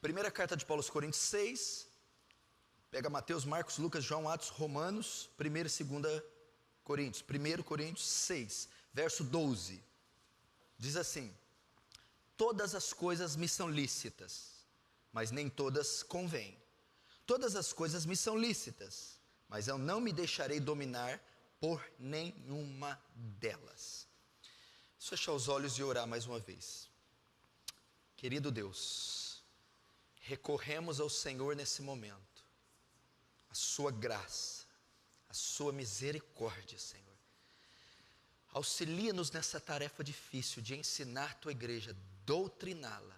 Primeira carta de Paulo aos Coríntios 6, pega Mateus, Marcos, Lucas, João, Atos, Romanos, 1 e 2 Coríntios. 1 Coríntios 6, verso 12, diz assim: todas as coisas me são lícitas, mas nem todas convêm. Todas as coisas me são lícitas, mas eu não me deixarei dominar por nenhuma delas. Deixa eu fechar os olhos e orar mais uma vez. Querido Deus, recorremos ao Senhor nesse momento, a sua graça, a sua misericórdia, Senhor. Auxilia-nos nessa tarefa difícil de ensinar tua igreja, doutriná-la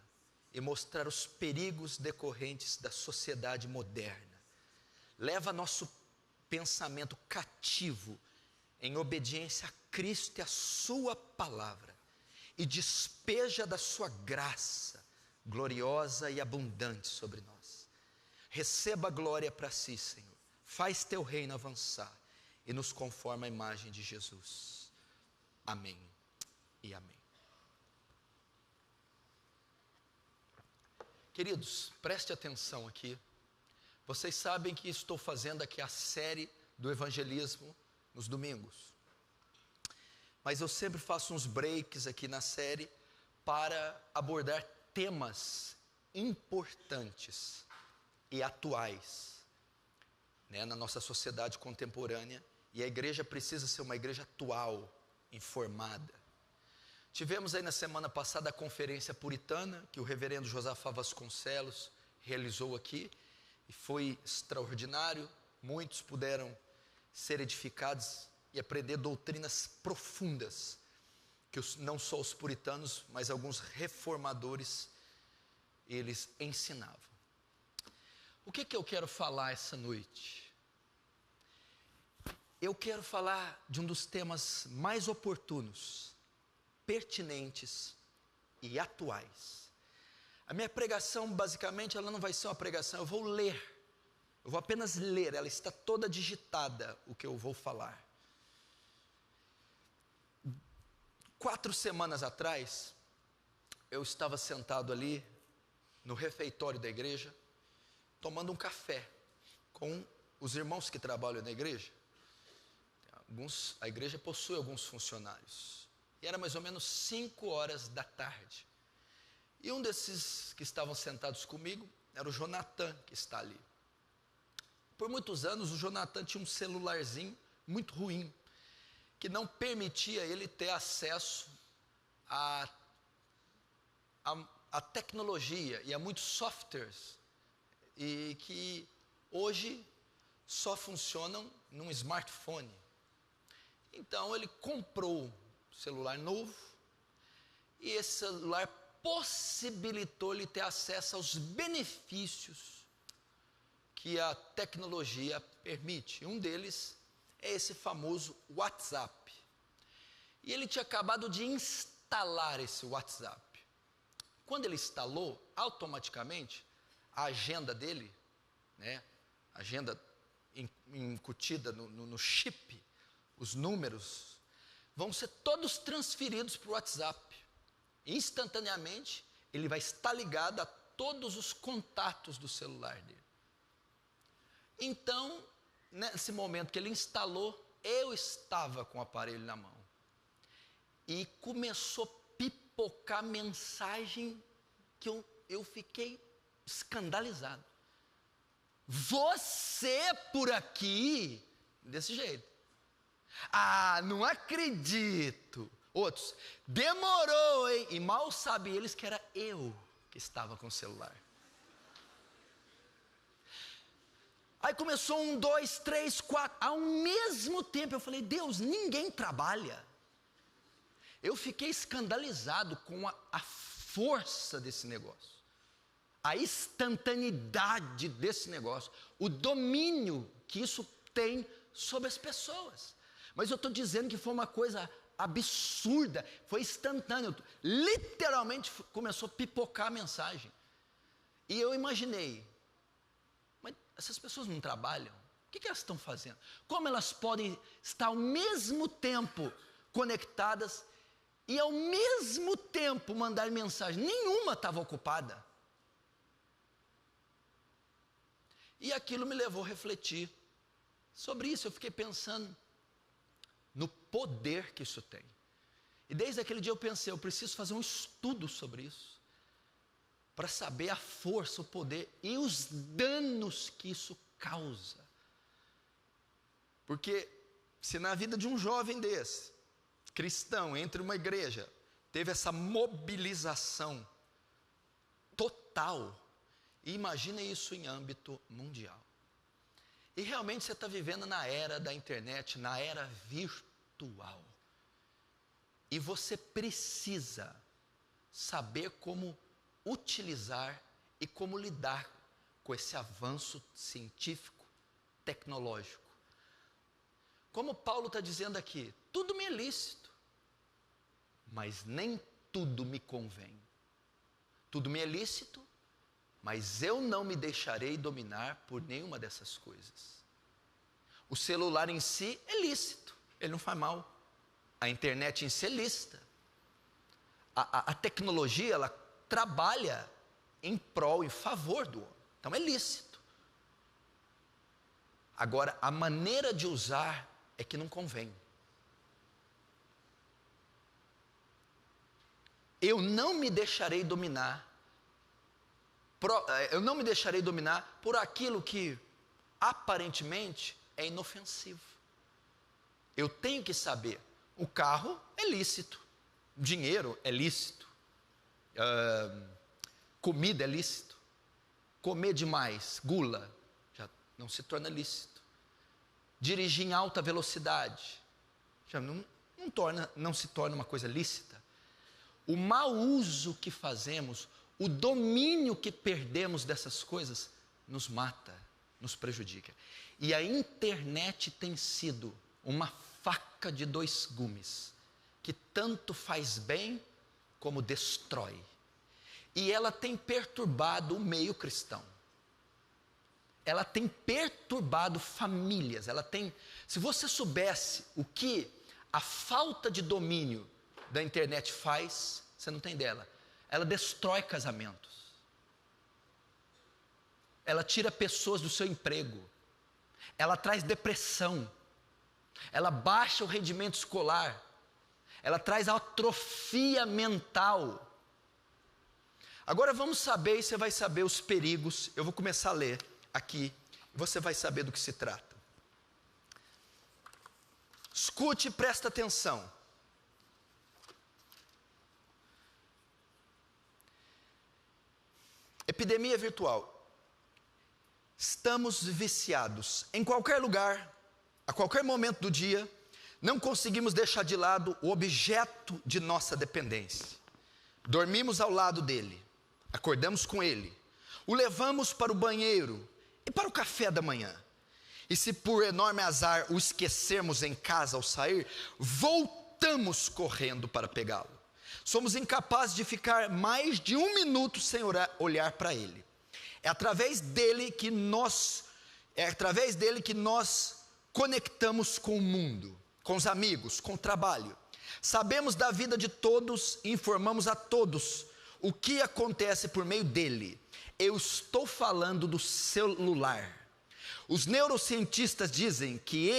e mostrar os perigos decorrentes da sociedade moderna. Leva nosso pensamento cativo em obediência a Cristo e a sua palavra, e despeja da sua graça gloriosa e abundante sobre nós. Receba a glória para si, Senhor. Faz teu reino avançar e nos conforma à imagem de Jesus. Amém e amém. Queridos, preste atenção aqui. Vocês sabem que estou fazendo aqui a série do evangelismo nos domingos. Mas eu sempre faço uns breaks aqui na série para abordar temas importantes e atuais, né, na nossa sociedade contemporânea. E a igreja precisa ser uma igreja atual, informada. Tivemos aí na semana passada a conferência puritana, que o reverendo Josafá Vasconcelos realizou aqui, e foi extraordinário. Muitos puderam ser edificados e aprender doutrinas profundas, que não só os puritanos, mas alguns reformadores, eles ensinavam. O que eu quero falar essa noite? Eu quero falar de um dos temas mais oportunos, pertinentes e atuais. A minha pregação, basicamente, ela não vai ser uma pregação, eu vou ler. Eu vou apenas ler, ela está toda digitada, o que eu vou falar. 4 semanas atrás, eu estava sentado ali, no refeitório da igreja, tomando um café, com os irmãos que trabalham na igreja. A igreja possui alguns funcionários. E era mais ou menos 5 horas da tarde. E um desses que estavam sentados comigo, era o Jonathan, que está ali. Por muitos anos, o Jonathan tinha um celularzinho muito ruim, que não permitia ele ter acesso à tecnologia e a muitos softwares, e que hoje só funcionam num smartphone. Então ele comprou um celular novo, e esse celular possibilitou ele ter acesso aos benefícios que a tecnologia permite. Um deles é esse famoso WhatsApp. E ele tinha acabado de instalar esse WhatsApp. Quando ele instalou, automaticamente, a agenda dele, né, agenda incutida no chip, os números, vão ser todos transferidos para o WhatsApp. Instantaneamente, ele vai estar ligado a todos os contatos do celular dele. Então, nesse momento que ele instalou, eu estava com o aparelho na mão. E começou a pipocar mensagem que eu fiquei escandalizado. Você por aqui? Desse jeito. Ah, não acredito. Outros, demorou, hein? E mal sabem eles que era eu que estava com o celular. Aí começou 1, 2, 3, 4, ao mesmo tempo. Eu falei, Deus, ninguém trabalha. Eu fiquei escandalizado com a força desse negócio, a instantaneidade desse negócio, o domínio que isso tem sobre as pessoas. Mas eu estou dizendo que foi uma coisa absurda, foi instantâneo, literalmente começou a pipocar a mensagem. E eu imaginei, mas essas pessoas não trabalham? O que elas estão fazendo? Como elas podem estar ao mesmo tempo conectadas e ao mesmo tempo mandar mensagem? Nenhuma estava ocupada. E aquilo me levou a refletir sobre isso. Eu fiquei pensando no poder que isso tem. E desde aquele dia eu pensei, eu preciso fazer um estudo sobre isso, para saber a força, o poder e os danos que isso causa. Porque se na vida de um jovem desse, cristão, entre uma igreja, teve essa mobilização total, imagina isso em âmbito mundial. E realmente você está vivendo na era da internet, na era virtual. E você precisa saber como utilizar e como lidar com esse avanço científico, tecnológico. Como Paulo está dizendo aqui, tudo me é lícito, mas nem tudo me convém. Tudo me é lícito, mas eu não me deixarei dominar por nenhuma dessas coisas. O celular em si é lícito, ele não faz mal. A internet em si é lícita. A tecnologia, ela trabalha em prol, em favor do homem. Então é lícito. Agora, a maneira de usar é que não convém. Eu não me deixarei dominar. Eu não me deixarei dominar por aquilo que aparentemente é inofensivo. Eu tenho que saber. O carro é lícito, dinheiro é lícito, comida é lícito, comer demais, gula, já não se torna lícito. Dirigir em alta velocidade, já não se torna uma coisa lícita. O mau uso que fazemos, o domínio que perdemos dessas coisas, nos mata, nos prejudica. E a internet tem sido uma faca de dois gumes, que tanto faz bem como destrói. E ela tem perturbado o meio cristão. Ela tem perturbado famílias. Se você soubesse o que a falta de domínio da internet faz, você não tem dela. Ela destrói casamentos. Ela tira pessoas do seu emprego. Ela traz depressão. Ela baixa o rendimento escolar, ela traz atrofia mental. Agora vamos saber, e você vai saber os perigos. Eu vou começar a ler aqui, e você vai saber do que se trata. Escute e presta atenção. Epidemia virtual. Estamos viciados em qualquer lugar, a qualquer momento do dia, não conseguimos deixar de lado o objeto de nossa dependência. Dormimos ao lado dele, acordamos com ele, o levamos para o banheiro e para o café da manhã. E se por enorme azar o esquecermos em casa ao sair, voltamos correndo para pegá-lo. Somos incapazes de ficar mais de um minuto sem olhar para ele. É através dele que nós conectamos com o mundo, com os amigos, com o trabalho. Sabemos da vida de todos e informamos a todos o que acontece por meio dele. Eu estou falando do celular. Os neurocientistas dizem que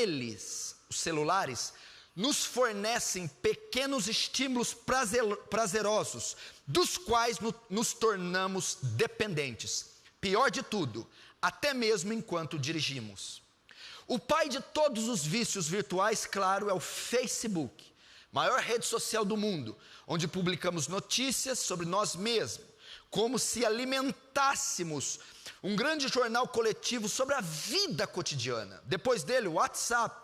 os celulares, nos fornecem pequenos estímulos prazerosos, dos quais nos tornamos dependentes. Pior de tudo, até mesmo enquanto dirigimos. O pai de todos os vícios virtuais, claro, é o Facebook, maior rede social do mundo, onde publicamos notícias sobre nós mesmos, como se alimentássemos um grande jornal coletivo sobre a vida cotidiana. Depois dele, o WhatsApp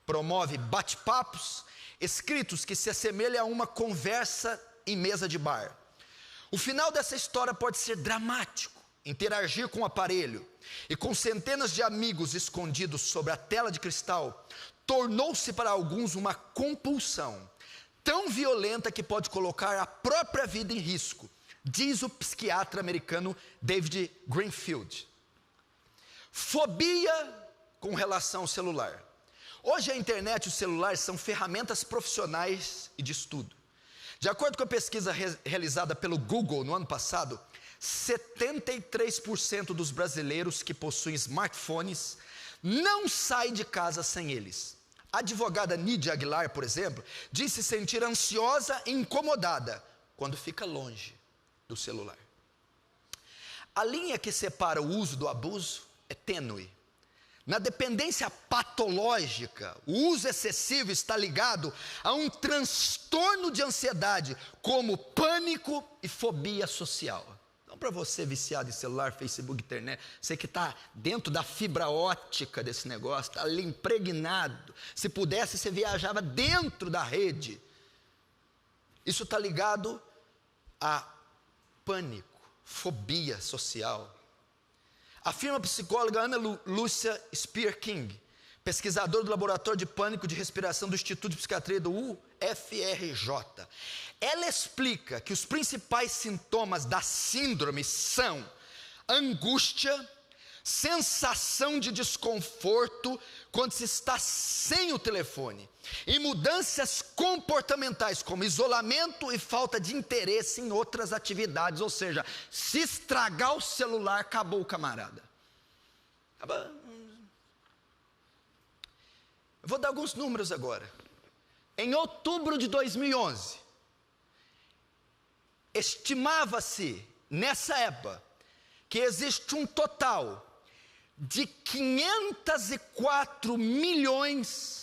promove bate-papos escritos que se assemelham a uma conversa em mesa de bar. O final dessa história pode ser dramático. Interagir com o aparelho e com centenas de amigos escondidos sobre a tela de cristal tornou-se para alguns uma compulsão tão violenta que pode colocar a própria vida em risco, diz o psiquiatra americano David Greenfield. Fobia com relação ao celular. Hoje a internet e o celular são ferramentas profissionais e de estudo. De acordo com a pesquisa realizada pelo Google no ano passado, 73% dos brasileiros que possuem smartphones não saem de casa sem eles. A advogada Nídia Aguilar, por exemplo, diz se sentir ansiosa e incomodada quando fica longe do celular. A linha que separa o uso do abuso é tênue. Na dependência patológica, o uso excessivo está ligado a um transtorno de ansiedade, como pânico e fobia social. Então, para você viciado em celular, Facebook, internet, você que está dentro da fibra ótica desse negócio, está ali impregnado, se pudesse você viajava dentro da rede. Isso está ligado a pânico, fobia social. Afirma a psicóloga Ana Lúcia Spear King, pesquisadora do Laboratório de Pânico de Respiração do Instituto de Psiquiatria do UFRJ. Ela explica que os principais sintomas da síndrome são angústia, sensação de desconforto quando se está sem o telefone, e mudanças comportamentais como isolamento e falta de interesse em outras atividades, ou seja, se estragar o celular, acabou o camarada. Eu vou dar alguns números agora. Em outubro de 2011, estimava-se nessa época que existe um total de 504 milhões,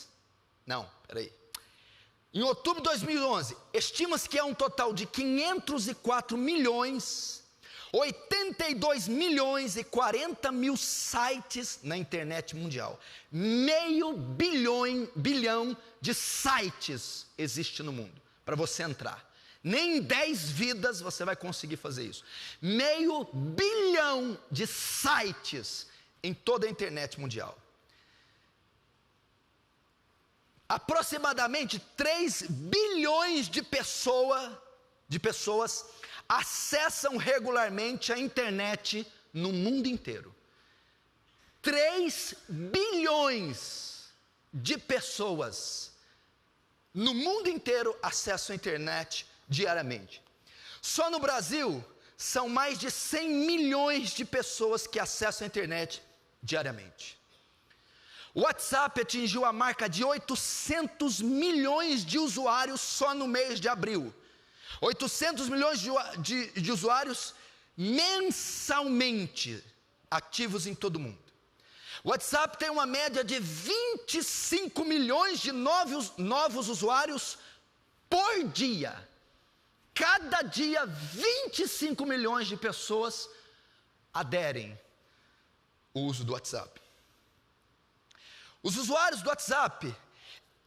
em outubro de 2011, estima-se que é um total de 504 milhões, 82 milhões e 40 mil sites na internet mundial. Meio bilhão de sites existe no mundo, para você entrar. Nem em 10 vidas você vai conseguir fazer isso. Meio bilhão de sites em toda a internet mundial. Aproximadamente 3 bilhões de pessoas acessam regularmente a internet no mundo inteiro. 3 bilhões de pessoas no mundo inteiro acessam a internet diariamente. Só no Brasil, são mais de 100 milhões de pessoas que acessam a internet diariamente. O WhatsApp atingiu a marca de 800 milhões de usuários só no mês de abril. 800 milhões de usuários mensalmente ativos em todo o mundo. O WhatsApp tem uma média de 25 milhões de novos usuários por dia. Cada dia, 25 milhões de pessoas aderem ao uso do WhatsApp. Os usuários do WhatsApp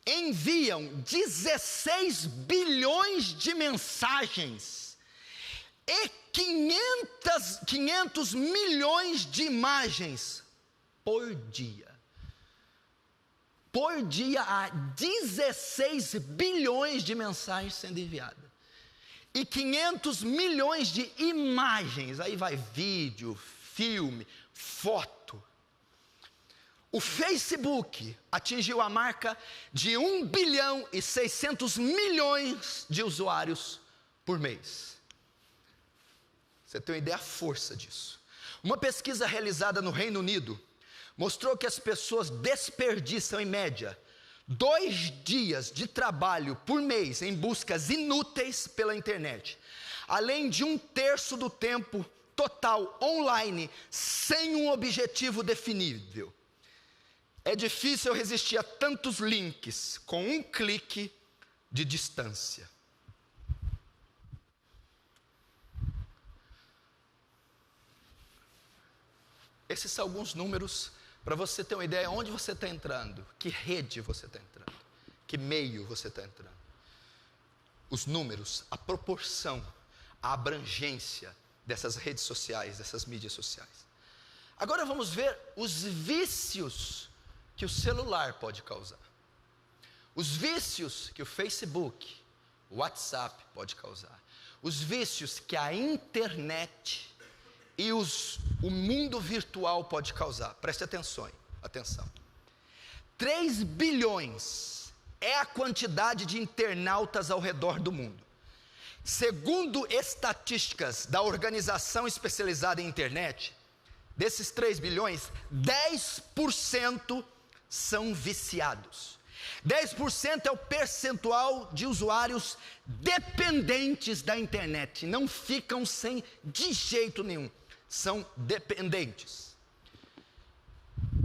enviam 16 bilhões de mensagens e 500 milhões de imagens por dia. Por dia há 16 bilhões de mensagens sendo enviadas. E 500 milhões de imagens, aí vai vídeo, filme, foto. O Facebook atingiu a marca de 1 bilhão e 600 milhões de usuários por mês. Você tem uma ideia da força disso. Uma pesquisa realizada no Reino Unido mostrou que as pessoas desperdiçam em média 2 dias de trabalho por mês em buscas inúteis pela internet, além de 1/3 do tempo total online, sem um objetivo definível. É difícil resistir a tantos links com um clique de distância. Esses são alguns números para você ter uma ideia onde você está entrando, que rede você está entrando, que meio você está entrando. Os números, a proporção, a abrangência dessas redes sociais, dessas mídias sociais. Agora vamos ver os vícios que o celular pode causar. Os vícios que o Facebook, o WhatsApp pode causar. Os vícios que a internet e o mundo virtual pode causar. Preste atenção. 3 bilhões é a quantidade de internautas ao redor do mundo. Segundo estatísticas da organização especializada em internet, desses 3 bilhões, 10% são viciados. 10% é o percentual de usuários dependentes da internet. Não ficam sem de jeito nenhum. São dependentes.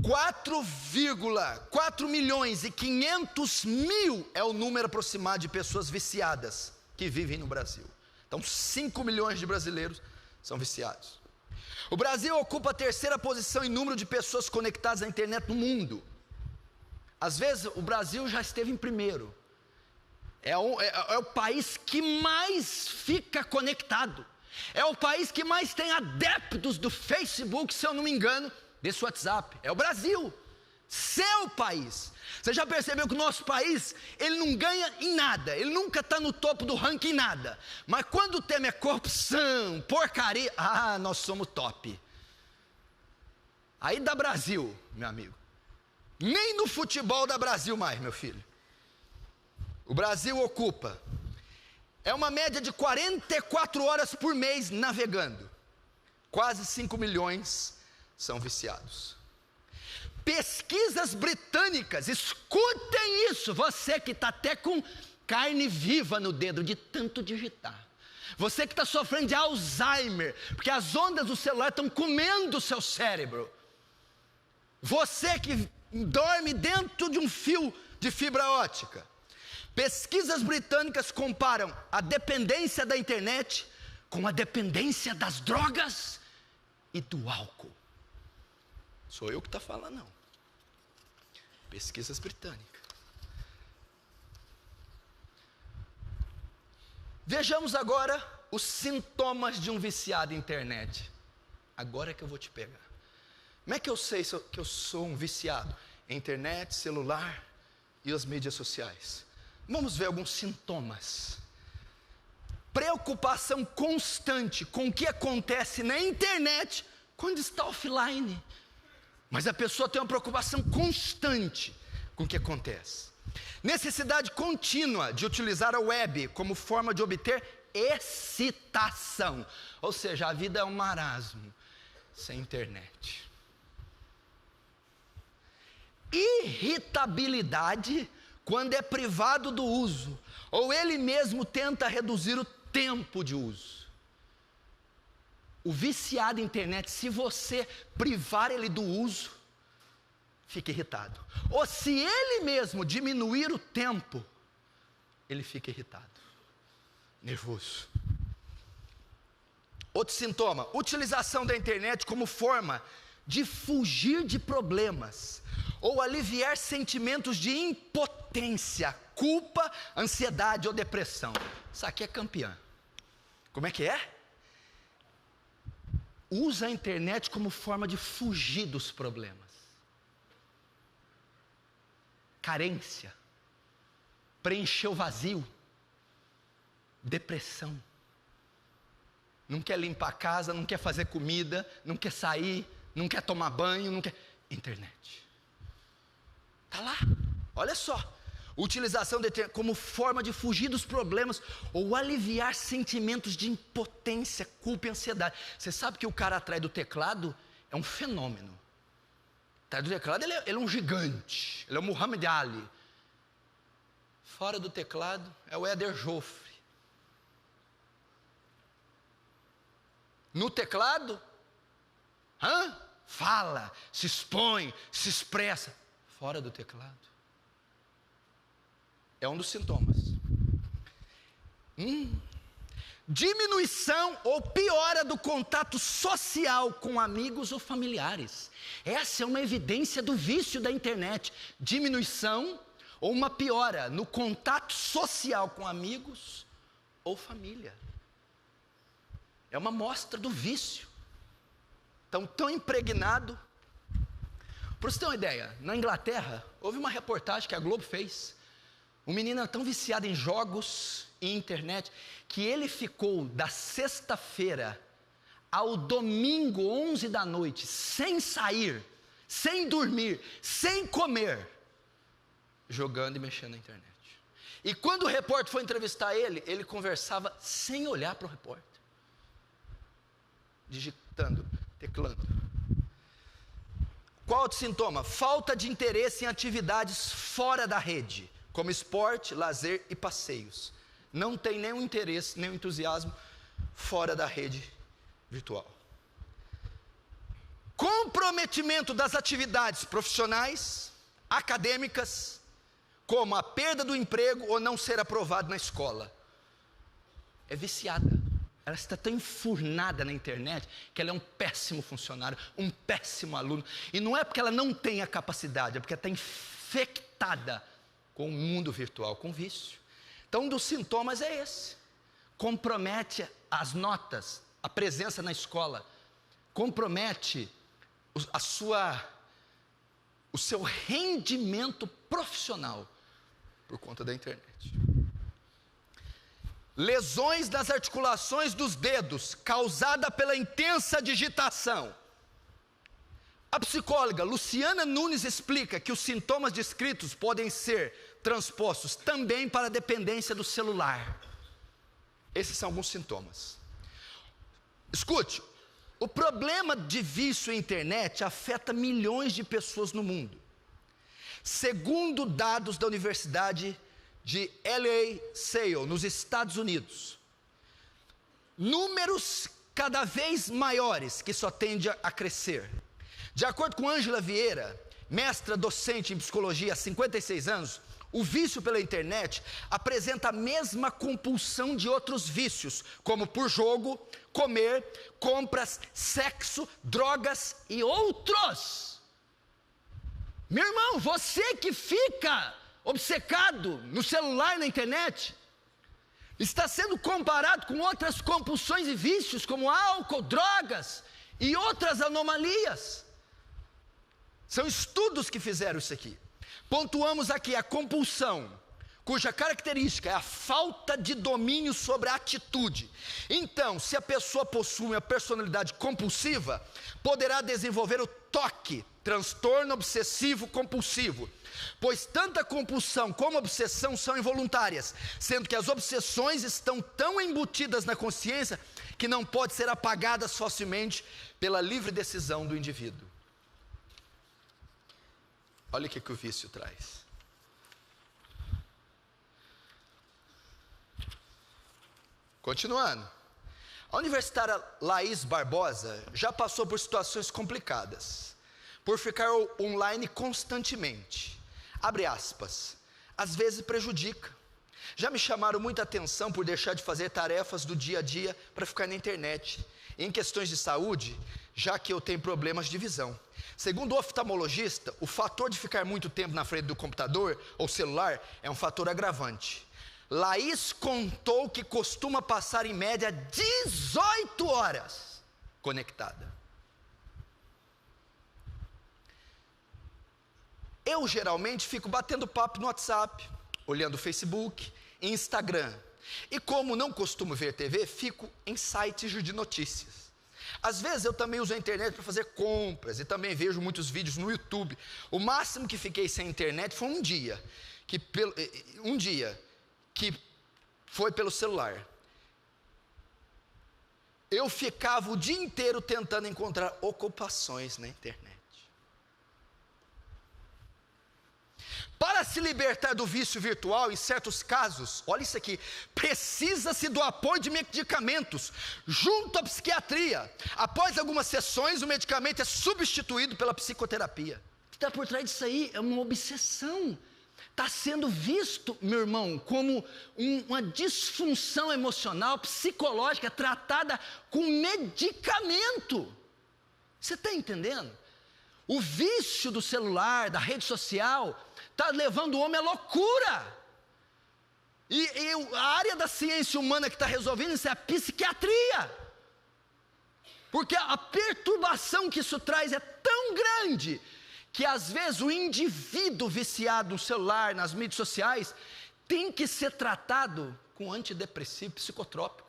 4,4 milhões e 500 mil é o número aproximado de pessoas viciadas que vivem no Brasil. Então 5 milhões de brasileiros são viciados. O Brasil ocupa a 3ª posição em número de pessoas conectadas à internet no mundo. Às vezes o Brasil já esteve em primeiro. É o país que mais fica conectado. É o país que mais tem adeptos do Facebook, se eu não me engano, desse WhatsApp. É o Brasil. Seu país. Você já percebeu que o nosso país, ele não ganha em nada. Ele nunca está no topo do ranking em nada. Mas quando o tema é corrupção, porcaria, nós somos top. Aí dá Brasil, meu amigo. Nem no futebol dá Brasil mais, meu filho. O Brasil ocupa. É uma média de 44 horas por mês navegando. Quase 5 milhões são viciados. Pesquisas britânicas, escutem isso, você que está até com carne viva no dedo de tanto digitar. Você que está sofrendo de Alzheimer, porque as ondas do celular estão comendo o seu cérebro. Você que dorme dentro de um fio de fibra ótica. Pesquisas britânicas comparam a dependência da internet com a dependência das drogas e do álcool. Sou eu que estou falando, não. Pesquisas britânicas. Vejamos agora os sintomas de um viciado em internet. Agora é que eu vou te pegar. Como é que eu sei que eu sou um viciado em internet, celular e as mídias sociais? Vamos ver alguns sintomas. Preocupação constante com o que acontece na internet quando está offline. Mas a pessoa tem uma preocupação constante com o que acontece. Necessidade contínua de utilizar a web como forma de obter excitação. Ou seja, a vida é um marasmo sem internet. Irritabilidade quando é privado do uso, ou ele mesmo tenta reduzir o tempo de uso. O viciado em internet, se você privar ele do uso, fica irritado. Ou se ele mesmo diminuir o tempo, ele fica irritado, nervoso. Outro sintoma, utilização da internet como forma de fugir de problemas, ou aliviar sentimentos de impotência, culpa, ansiedade ou depressão. Isso aqui é campeã. Como é que é? Usa a internet como forma de fugir dos problemas. Carência, preencher o vazio, depressão. Não quer limpar a casa, não quer fazer comida, não quer sair, não quer tomar banho, não quer... Internet. Está lá, olha só. Utilização de internet como forma de fugir dos problemas ou aliviar sentimentos de impotência, culpa e ansiedade. Você sabe que o cara atrás do teclado é um fenômeno. Atrás do teclado ele é um gigante, ele é o Muhammad Ali. Fora do teclado é o Éder Joffre. No teclado, fala, se expõe, se expressa. Fora do teclado. É um dos sintomas. Diminuição ou piora do contato social com amigos ou familiares. Essa é uma evidência do vício da internet. Diminuição ou uma piora no contato social com amigos ou família. É uma mostra do vício. Tão impregnado. Para você ter uma ideia, na Inglaterra, houve uma reportagem que a Globo fez. Um menino era tão viciado em jogos e internet, que ele ficou da sexta-feira ao domingo, 11 da noite, sem sair, sem dormir, sem comer, jogando e mexendo na internet. E quando o repórter foi entrevistar ele, ele conversava sem olhar para o repórter, digitando, teclando. Qual outro sintoma? Falta de interesse em atividades fora da rede, como esporte, lazer e passeios. Não tem nenhum interesse, nenhum entusiasmo fora da rede virtual. Comprometimento das atividades profissionais, acadêmicas, como a perda do emprego ou não ser aprovado na escola. É viciada. Ela está tão enfurnada na internet que ela é um péssimo funcionário, um péssimo aluno. E não é porque ela não tem a capacidade, é porque ela está infectada com o mundo virtual, com vício. Então, um dos sintomas é esse. Compromete as notas, a presença na escola, compromete o seu rendimento profissional por conta da internet. Lesões nas articulações dos dedos, causada pela intensa digitação. A psicóloga Luciana Nunes explica que os sintomas descritos podem ser transpostos também para a dependência do celular. Esses são alguns sintomas. Escute, o problema de vício em internet afeta milhões de pessoas no mundo. Segundo dados da Universidade de LaSalle, nos Estados Unidos, números cada vez maiores que só tende a crescer. De acordo com Ângela Vieira, mestra docente em psicologia há 56 anos, o vício pela internet apresenta a mesma compulsão de outros vícios, como por jogo, comer, compras, sexo, drogas e outros. Meu irmão, você que fica obcecado no celular e na internet, está sendo comparado com outras compulsões e vícios, como álcool, drogas e outras anomalias. São estudos que fizeram isso aqui. Pontuamos aqui a compulsão, cuja característica é a falta de domínio sobre a atitude. Então, se a pessoa possui uma personalidade compulsiva, poderá desenvolver o TOC, transtorno obsessivo compulsivo, pois tanto a compulsão como a obsessão são involuntárias, sendo que as obsessões estão tão embutidas na consciência que não podem ser apagadas facilmente pela livre decisão do indivíduo. Olha o que o vício traz. Continuando. A universitária Laís Barbosa já passou por situações complicadas, por ficar online constantemente. Abre aspas. Às vezes prejudica. Já me chamaram muita atenção por deixar de fazer tarefas do dia a dia para ficar na internet. Em questões de saúde, já que eu tenho problemas de visão. Segundo o oftalmologista, o fator de ficar muito tempo na frente do computador ou celular é um fator agravante. Laís contou que costuma passar em média 18 horas conectada. Eu geralmente fico batendo papo no WhatsApp, olhando o Facebook, Instagram. E como não costumo ver TV, fico em sites de notícias. Às vezes eu também uso a internet para fazer compras e também vejo muitos vídeos no YouTube. O máximo que fiquei sem internet foi um dia que foi pelo celular. Eu ficava o dia inteiro tentando encontrar ocupações na internet. Para se libertar do vício virtual, em certos casos, olha isso aqui, precisa-se do apoio de medicamentos, junto à psiquiatria. Após algumas sessões, o medicamento é substituído pela psicoterapia. O que está por trás disso aí é uma obsessão. Está sendo visto, meu irmão, como uma disfunção emocional, psicológica, tratada com medicamento. Você está entendendo? O vício do celular, da rede social, está levando o homem à loucura. E a área da ciência humana que está resolvendo isso é a psiquiatria. Porque a perturbação que isso traz é tão grande, que às vezes o indivíduo viciado no celular, nas mídias sociais, tem que ser tratado com antidepressivo psicotrópico.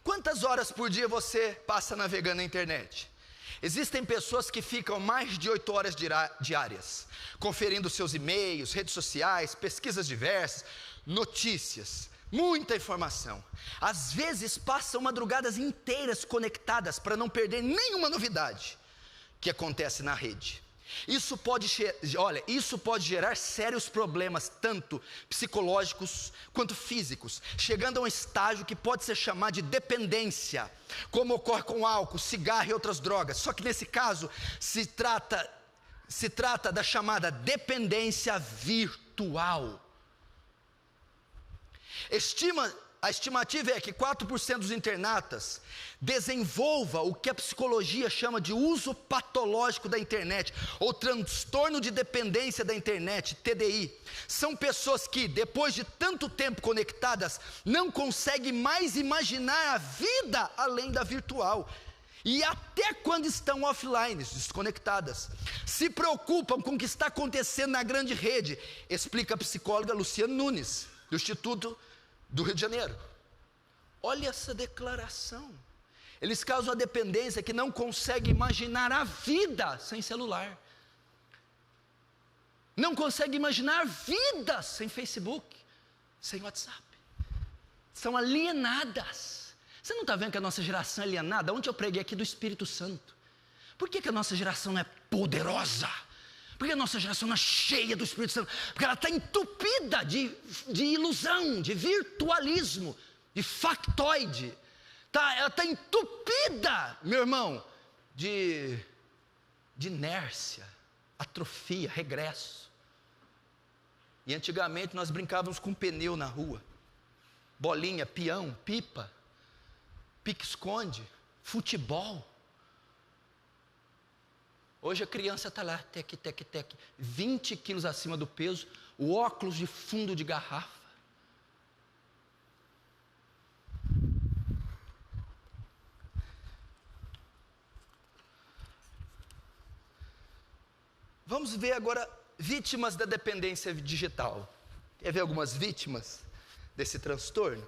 Quantas horas por dia você passa navegando na internet? Existem pessoas que ficam mais de 8 horas diárias, conferindo seus e-mails, redes sociais, pesquisas diversas, notícias, muita informação. Às vezes passam madrugadas inteiras conectadas para não perder nenhuma novidade que acontece na rede. Isso pode gerar sérios problemas, tanto psicológicos quanto físicos, chegando a um estágio que pode ser chamado de dependência, como ocorre com álcool, cigarro e outras drogas. Só que nesse caso se trata da chamada dependência virtual. A estimativa é que 4% dos internatas desenvolva o que a psicologia chama de uso patológico da internet, ou transtorno de dependência da internet, TDI. São pessoas que, depois de tanto tempo conectadas, não conseguem mais imaginar a vida além da virtual. E até quando estão offline, desconectadas, se preocupam com o que está acontecendo na grande rede, explica a psicóloga Luciana Nunes, do Instituto do Rio de Janeiro. Olha essa declaração. Eles causam a dependência que não conseguem imaginar a vida sem celular, não conseguem imaginar a vida sem Facebook, sem WhatsApp. São alienadas. Você não está vendo que a nossa geração é alienada? Ontem eu preguei aqui do Espírito Santo. Por que a nossa geração não é poderosa? Porque a nossa geração não é cheia do Espírito Santo? Porque ela está entupida de ilusão, de virtualismo, de factoide. Ela está entupida, meu irmão, de inércia, atrofia, regresso. E antigamente nós brincávamos com pneu na rua, bolinha, peão, pipa, pique-esconde, futebol. Hoje a criança está lá, tec, 20 quilos acima do peso, o óculos de fundo de garrafa. Vamos ver agora vítimas da dependência digital. Quer ver algumas vítimas desse transtorno?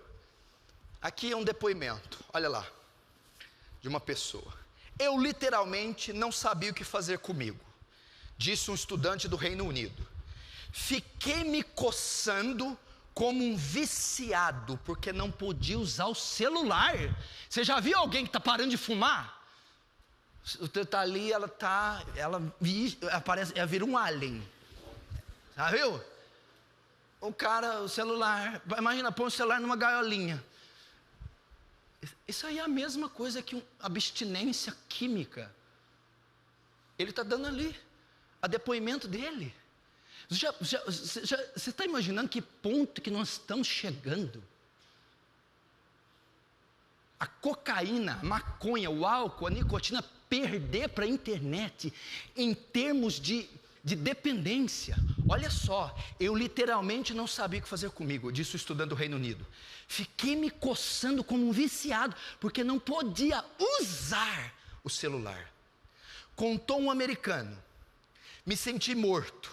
Aqui é um depoimento, olha lá, de uma pessoa. Eu literalmente não sabia o que fazer comigo, disse um estudante do Reino Unido. Fiquei me coçando como um viciado, porque não podia usar o celular. Você já viu alguém que está parando de fumar? Você está ali, ela vira um alien. Já viu? O celular, imagina, põe o celular numa gaiolinha. Isso aí é a mesma coisa que abstinência química. Ele está dando ali, a depoimento dele. Você está imaginando que ponto que nós estamos chegando? A cocaína, a maconha, o álcool, a nicotina perder para a internet em termos de dependência. Olha só, eu literalmente não sabia o que fazer comigo, disse o estudante do Reino Unido. Fiquei me coçando como um viciado, porque não podia usar o celular. Contou um americano. Me senti morto.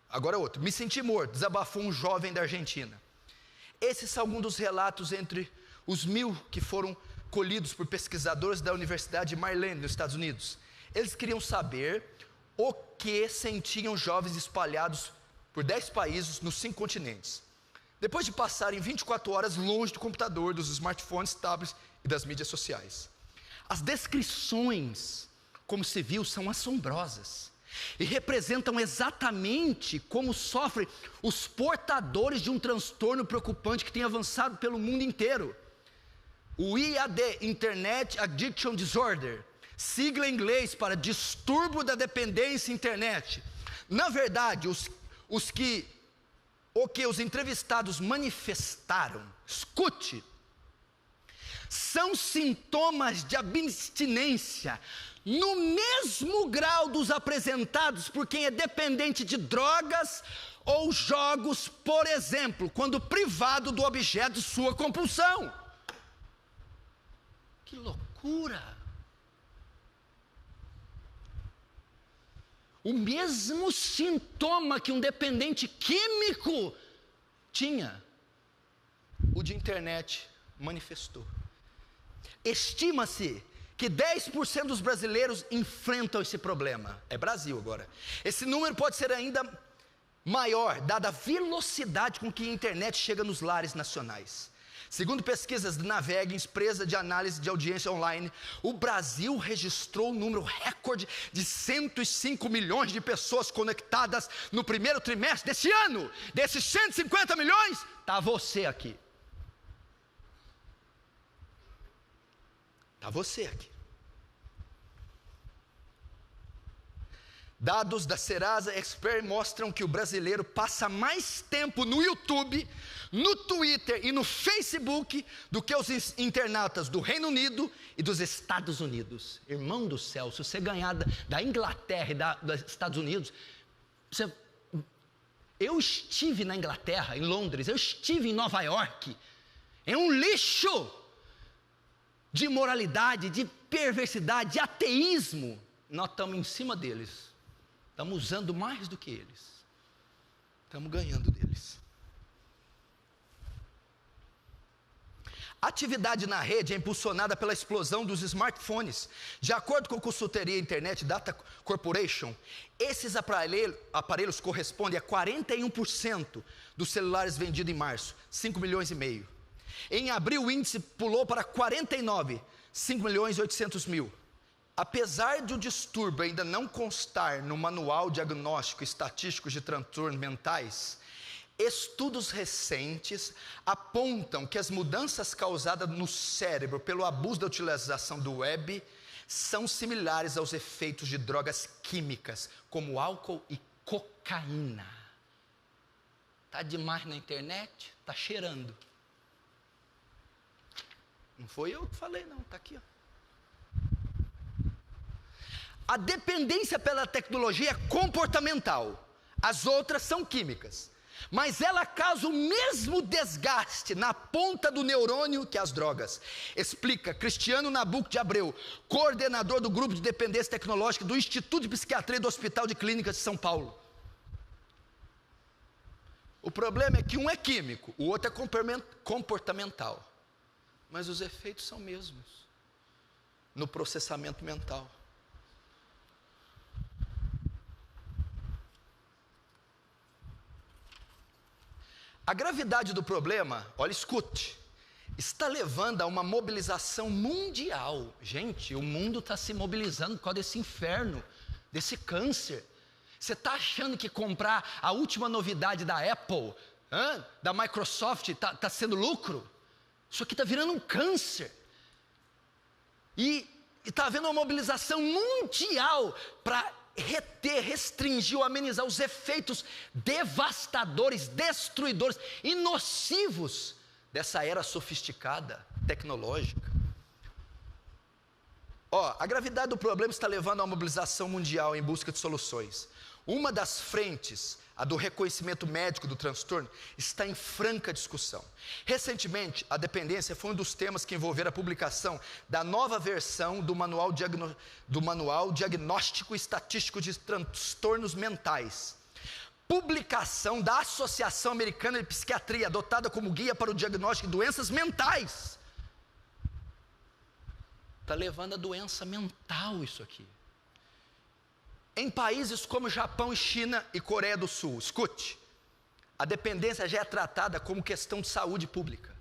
Agora outro. Me senti morto, desabafou um jovem da Argentina. Esses são alguns dos relatos entre os 1000 que foram colhidos por pesquisadores da Universidade de Maryland, nos Estados Unidos. Eles queriam saber o que sentiam jovens espalhados por 10 países nos 5 continentes, depois de passarem 24 horas longe do computador, dos smartphones, tablets e das mídias sociais. As descrições, como se viu, são assombrosas e representam exatamente como sofrem os portadores de um transtorno preocupante que tem avançado pelo mundo inteiro. O IAD, Internet Addiction Disorder, sigla em inglês para distúrbio da dependência internet. Na verdade, o que os entrevistados manifestaram, escute, são sintomas de abstinência no mesmo grau dos apresentados por quem é dependente de drogas ou jogos, por exemplo, quando privado do objeto de sua compulsão. Que loucura! O mesmo sintoma que um dependente químico tinha, o de internet manifestou. Estima-se que 10% dos brasileiros enfrentam esse problema. É Brasil agora. Esse número pode ser ainda maior, dada a velocidade com que a internet chega nos lares nacionais. Segundo pesquisas da Naveg, empresa de análise de audiência online, o Brasil registrou um número recorde de 105 milhões de pessoas conectadas no primeiro trimestre desse ano. Desses 150 milhões, está você aqui. Está você aqui. Dados da Serasa Expert mostram que o brasileiro passa mais tempo no YouTube, no Twitter e no Facebook do que os internautas do Reino Unido e dos Estados Unidos. Irmão do céu, se você ganhar da Inglaterra e dos Estados Unidos, eu estive na Inglaterra, em Londres, eu estive em Nova York, é um lixo de imoralidade, de perversidade, de ateísmo. Nós estamos em cima deles. Estamos usando mais do que eles. Estamos ganhando deles. A atividade na rede é impulsionada pela explosão dos smartphones. De acordo com a consultoria Internet Data Corporation, esses aparelhos correspondem a 41% dos celulares vendidos em março, 5 milhões e meio. Em abril, o índice pulou para 49, 5 milhões e 800 mil. Apesar do distúrbio ainda não constar no Manual Diagnóstico Estatístico de Transtornos Mentais, estudos recentes apontam que as mudanças causadas no cérebro pelo abuso da utilização do web são similares aos efeitos de drogas químicas, como álcool e cocaína. Está demais na internet? Está cheirando. Não foi eu que falei não, está aqui, ó. A dependência pela tecnologia é comportamental, as outras são químicas, mas ela causa o mesmo desgaste na ponta do neurônio que as drogas, explica Cristiano Nabuco de Abreu, coordenador do grupo de dependência tecnológica do Instituto de Psiquiatria do Hospital de Clínicas de São Paulo. O problema é que um é químico, o outro é comportamental, mas os efeitos são mesmos no processamento mental. A gravidade do problema, olha, escute, está levando a uma mobilização mundial. Gente, o mundo está se mobilizando por causa desse inferno, desse câncer. Você está achando que comprar a última novidade da Apple, da Microsoft, está sendo lucro? Isso aqui está virando um câncer. E está havendo uma mobilização mundial para reter, restringir ou amenizar os efeitos devastadores, destruidores e nocivos dessa era sofisticada, tecnológica. A gravidade do problema está levando a uma mobilização mundial em busca de soluções. Uma das frentes, a do reconhecimento médico do transtorno, está em franca discussão. Recentemente, a dependência foi um dos temas que envolveram a publicação da nova versão do Manual Diagnóstico Estatístico de Transtornos Mentais. Publicação da Associação Americana de Psiquiatria, adotada como guia para o diagnóstico de doenças mentais. Está levando a doença mental isso aqui. Em países como Japão, China e Coreia do Sul, escute, a dependência já é tratada como questão de saúde pública.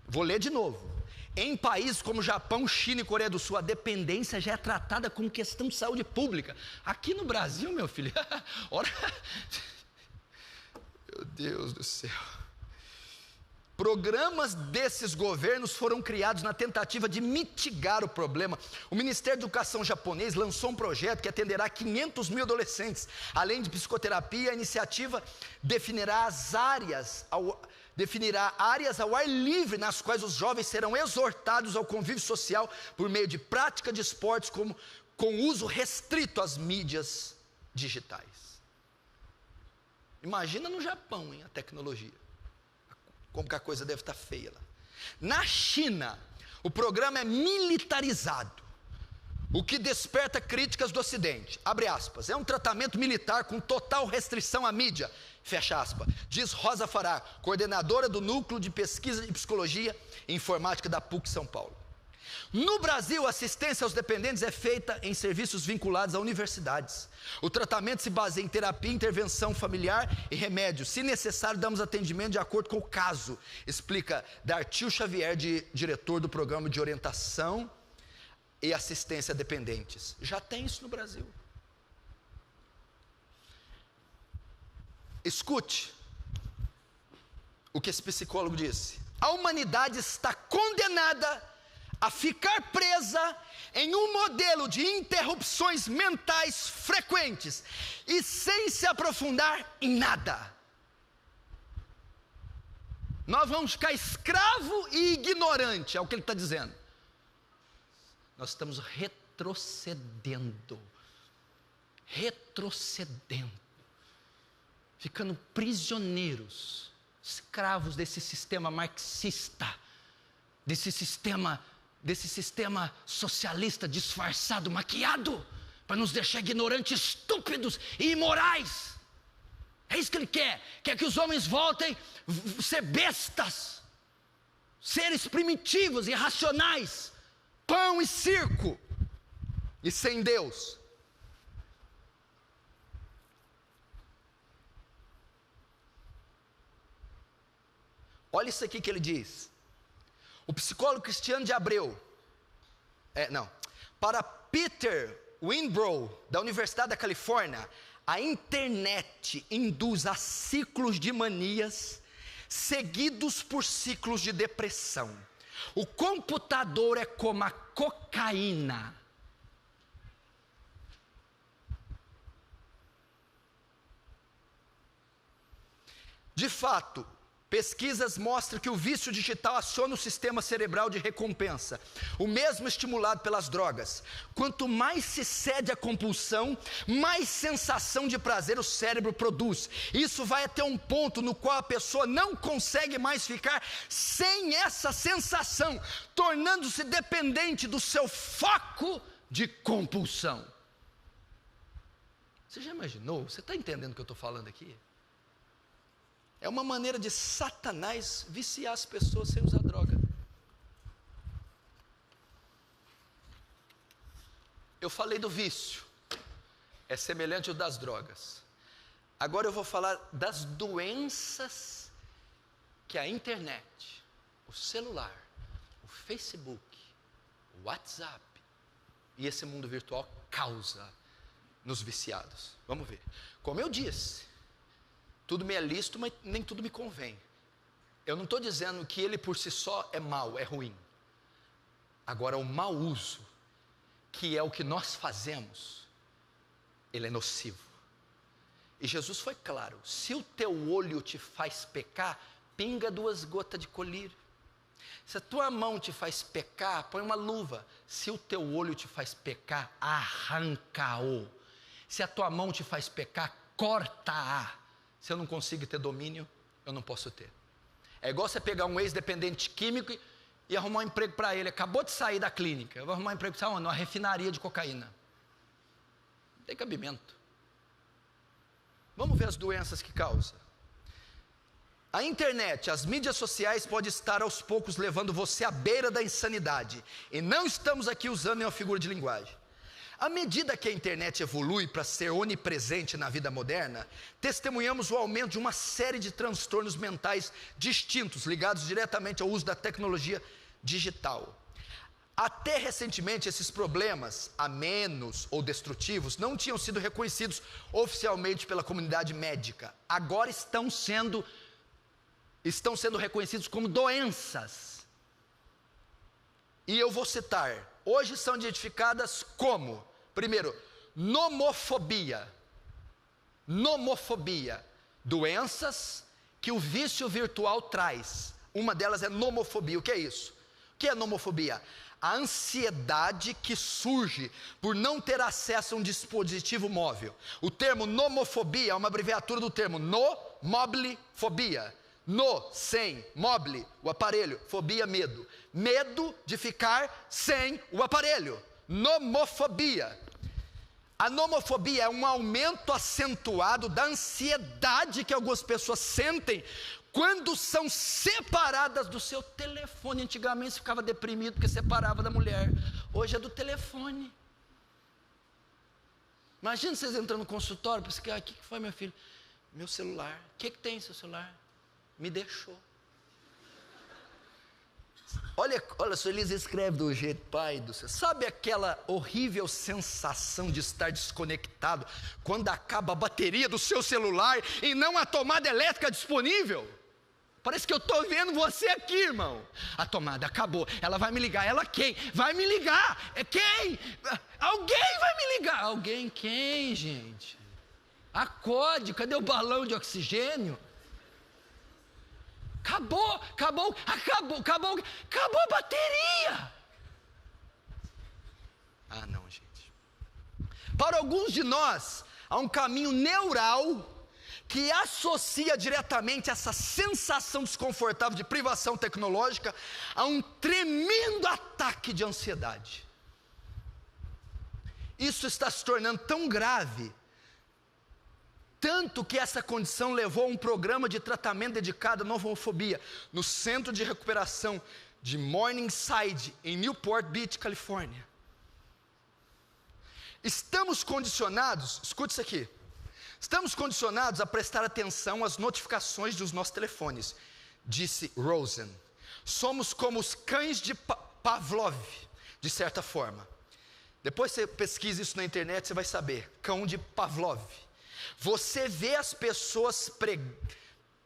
Vou ler de novo. Em países como Japão, China e Coreia do Sul, a dependência já é tratada como questão de saúde pública. Aqui no Brasil, meu filho, meu Deus do céu. Programas desses governos foram criados na tentativa de mitigar o problema. O Ministério da Educação japonês lançou um projeto que atenderá 500 mil adolescentes. Além de psicoterapia, a iniciativa definirá áreas ao ar livre nas quais os jovens serão exortados ao convívio social por meio de prática de esportes com uso restrito às mídias digitais. Imagina no Japão, a tecnologia. Como que a coisa deve estar feia lá. Na China, o programa é militarizado, o que desperta críticas do Ocidente. Abre aspas, é um tratamento militar com total restrição à mídia, fecha aspas, diz Rosa Fará, coordenadora do Núcleo de Pesquisa de Psicologia e Informática da PUC São Paulo. No Brasil, a assistência aos dependentes é feita em serviços vinculados a universidades. O tratamento se baseia em terapia, intervenção familiar e remédios. Se necessário, damos atendimento de acordo com o caso, explica Dartil Xavier, diretor do Programa de Orientação e Assistência a Dependentes. Já tem isso no Brasil. Escute o que esse psicólogo disse: a humanidade está condenada a ficar presa em um modelo de interrupções mentais frequentes e sem se aprofundar em nada. Nós vamos ficar escravo e ignorante, é o que ele está dizendo. Nós estamos retrocedendo, ficando prisioneiros, escravos desse sistema marxista, desse sistema socialista disfarçado, maquiado, para nos deixar ignorantes, estúpidos e imorais. É isso que ele quer que os homens voltem a ser bestas, seres primitivos, irracionais, pão e circo, e sem Deus. Olha isso aqui que ele diz. O psicólogo Cristiano de Abreu, para Peter Winbrow, da Universidade da Califórnia, a internet induz a ciclos de manias, seguidos por ciclos de depressão. O computador é como a cocaína. De fato, pesquisas mostram que o vício digital aciona o sistema cerebral de recompensa, o mesmo estimulado pelas drogas. Quanto mais se cede à compulsão, mais sensação de prazer o cérebro produz. Isso vai até um ponto no qual a pessoa não consegue mais ficar sem essa sensação, tornando-se dependente do seu foco de compulsão. Você já imaginou? Você está entendendo o que eu estou falando aqui? É uma maneira de Satanás viciar as pessoas sem usar droga. Eu falei do vício, é semelhante ao das drogas. Agora eu vou falar das doenças que a internet, o celular, o Facebook, o WhatsApp e esse mundo virtual causa nos viciados. Vamos ver. Como eu disse, tudo me é lícito, mas nem tudo me convém. Eu não estou dizendo que ele por si só é mau, é ruim. Agora, o mau uso, que é o que nós fazemos, ele é nocivo. E Jesus foi claro: se o teu olho te faz pecar, pinga 2 gotas de colírio. Se a tua mão te faz pecar, põe uma luva. Se o teu olho te faz pecar, arranca-o. Se a tua mão te faz pecar, corta-a. Se eu não consigo ter domínio, eu não posso ter. É igual você pegar um ex-dependente químico e arrumar um emprego para ele. Acabou de sair da clínica. Eu vou arrumar um emprego para onde? Numa refinaria de cocaína. Não tem cabimento. Vamos ver as doenças que causa. A internet, as mídias sociais podem estar aos poucos levando você à beira da insanidade. E não estamos aqui usando nenhuma figura de linguagem. À medida que a internet evolui para ser onipresente na vida moderna, testemunhamos o aumento de uma série de transtornos mentais distintos, ligados diretamente ao uso da tecnologia digital. Até recentemente, esses problemas, amenos ou destrutivos, não tinham sido reconhecidos oficialmente pela comunidade médica. Agora estão sendo reconhecidos como doenças. E eu vou citar. Hoje são identificadas como: primeiro, nomofobia. Nomofobia. Doenças que o vício virtual traz. Uma delas é nomofobia. O que é isso? O que é nomofobia? A ansiedade que surge por não ter acesso a um dispositivo móvel. O termo nomofobia é uma abreviatura do termo no, mobile, fobia. No, sem, mobile, o aparelho, fobia, medo. Medo de ficar sem o aparelho. Nomofobia. A nomofobia é um aumento acentuado da ansiedade que algumas pessoas sentem quando são separadas do seu telefone. Antigamente você ficava deprimido porque separava da mulher, hoje é do telefone. Imagina vocês entrando no consultório, pensando, o que foi, meu filho? Meu celular. O que tem seu celular? Me deixou. Olha, a sua Elisa escreve do jeito, pai do céu. Sabe aquela horrível sensação de estar desconectado quando acaba a bateria do seu celular e não a tomada elétrica disponível? Parece que eu estou vendo você aqui, irmão. A tomada acabou, ela vai me ligar. Ela quem? Vai me ligar. É quem? Alguém vai me ligar. Alguém quem, gente? Acorde, cadê o balão de oxigênio? Acabou a bateria. Ah, não, gente. Para alguns de nós, há um caminho neural que associa diretamente essa sensação desconfortável de privação tecnológica a um tremendo ataque de ansiedade. Isso está se tornando tão grave, tanto que essa condição levou a um programa de tratamento dedicado à nomofobia no Centro de Recuperação de Morningside, em Newport Beach, Califórnia. Estamos condicionados, escute isso aqui, estamos condicionados a prestar atenção às notificações dos nossos telefones, disse Rosen. Somos como os cães de Pavlov, de certa forma. Depois você pesquisa isso na internet, você vai saber, cão de Pavlov. Você vê as pessoas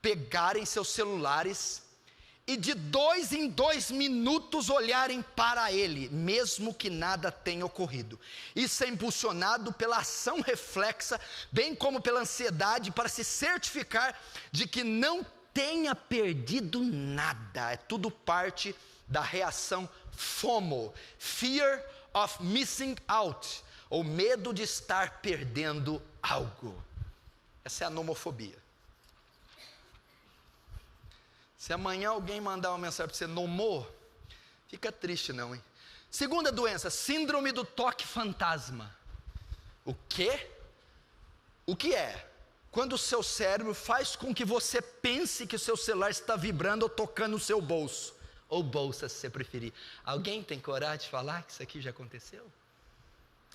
pegarem seus celulares e de 2 em 2 minutos olharem para ele, mesmo que nada tenha ocorrido. Isso é impulsionado pela ação reflexa, bem como pela ansiedade, para se certificar de que não tenha perdido nada. É tudo parte da reação FOMO, Fear of Missing Out, ou medo de estar perdendo algo. Essa é a nomofobia. Se amanhã alguém mandar uma mensagem para você, nomô, fica triste não, hein? Segunda doença, síndrome do toque fantasma. O quê? O que é? Quando o seu cérebro faz com que você pense que o seu celular está vibrando ou tocando no seu bolso. Ou bolsa, se você preferir. Alguém tem coragem de falar que isso aqui já aconteceu?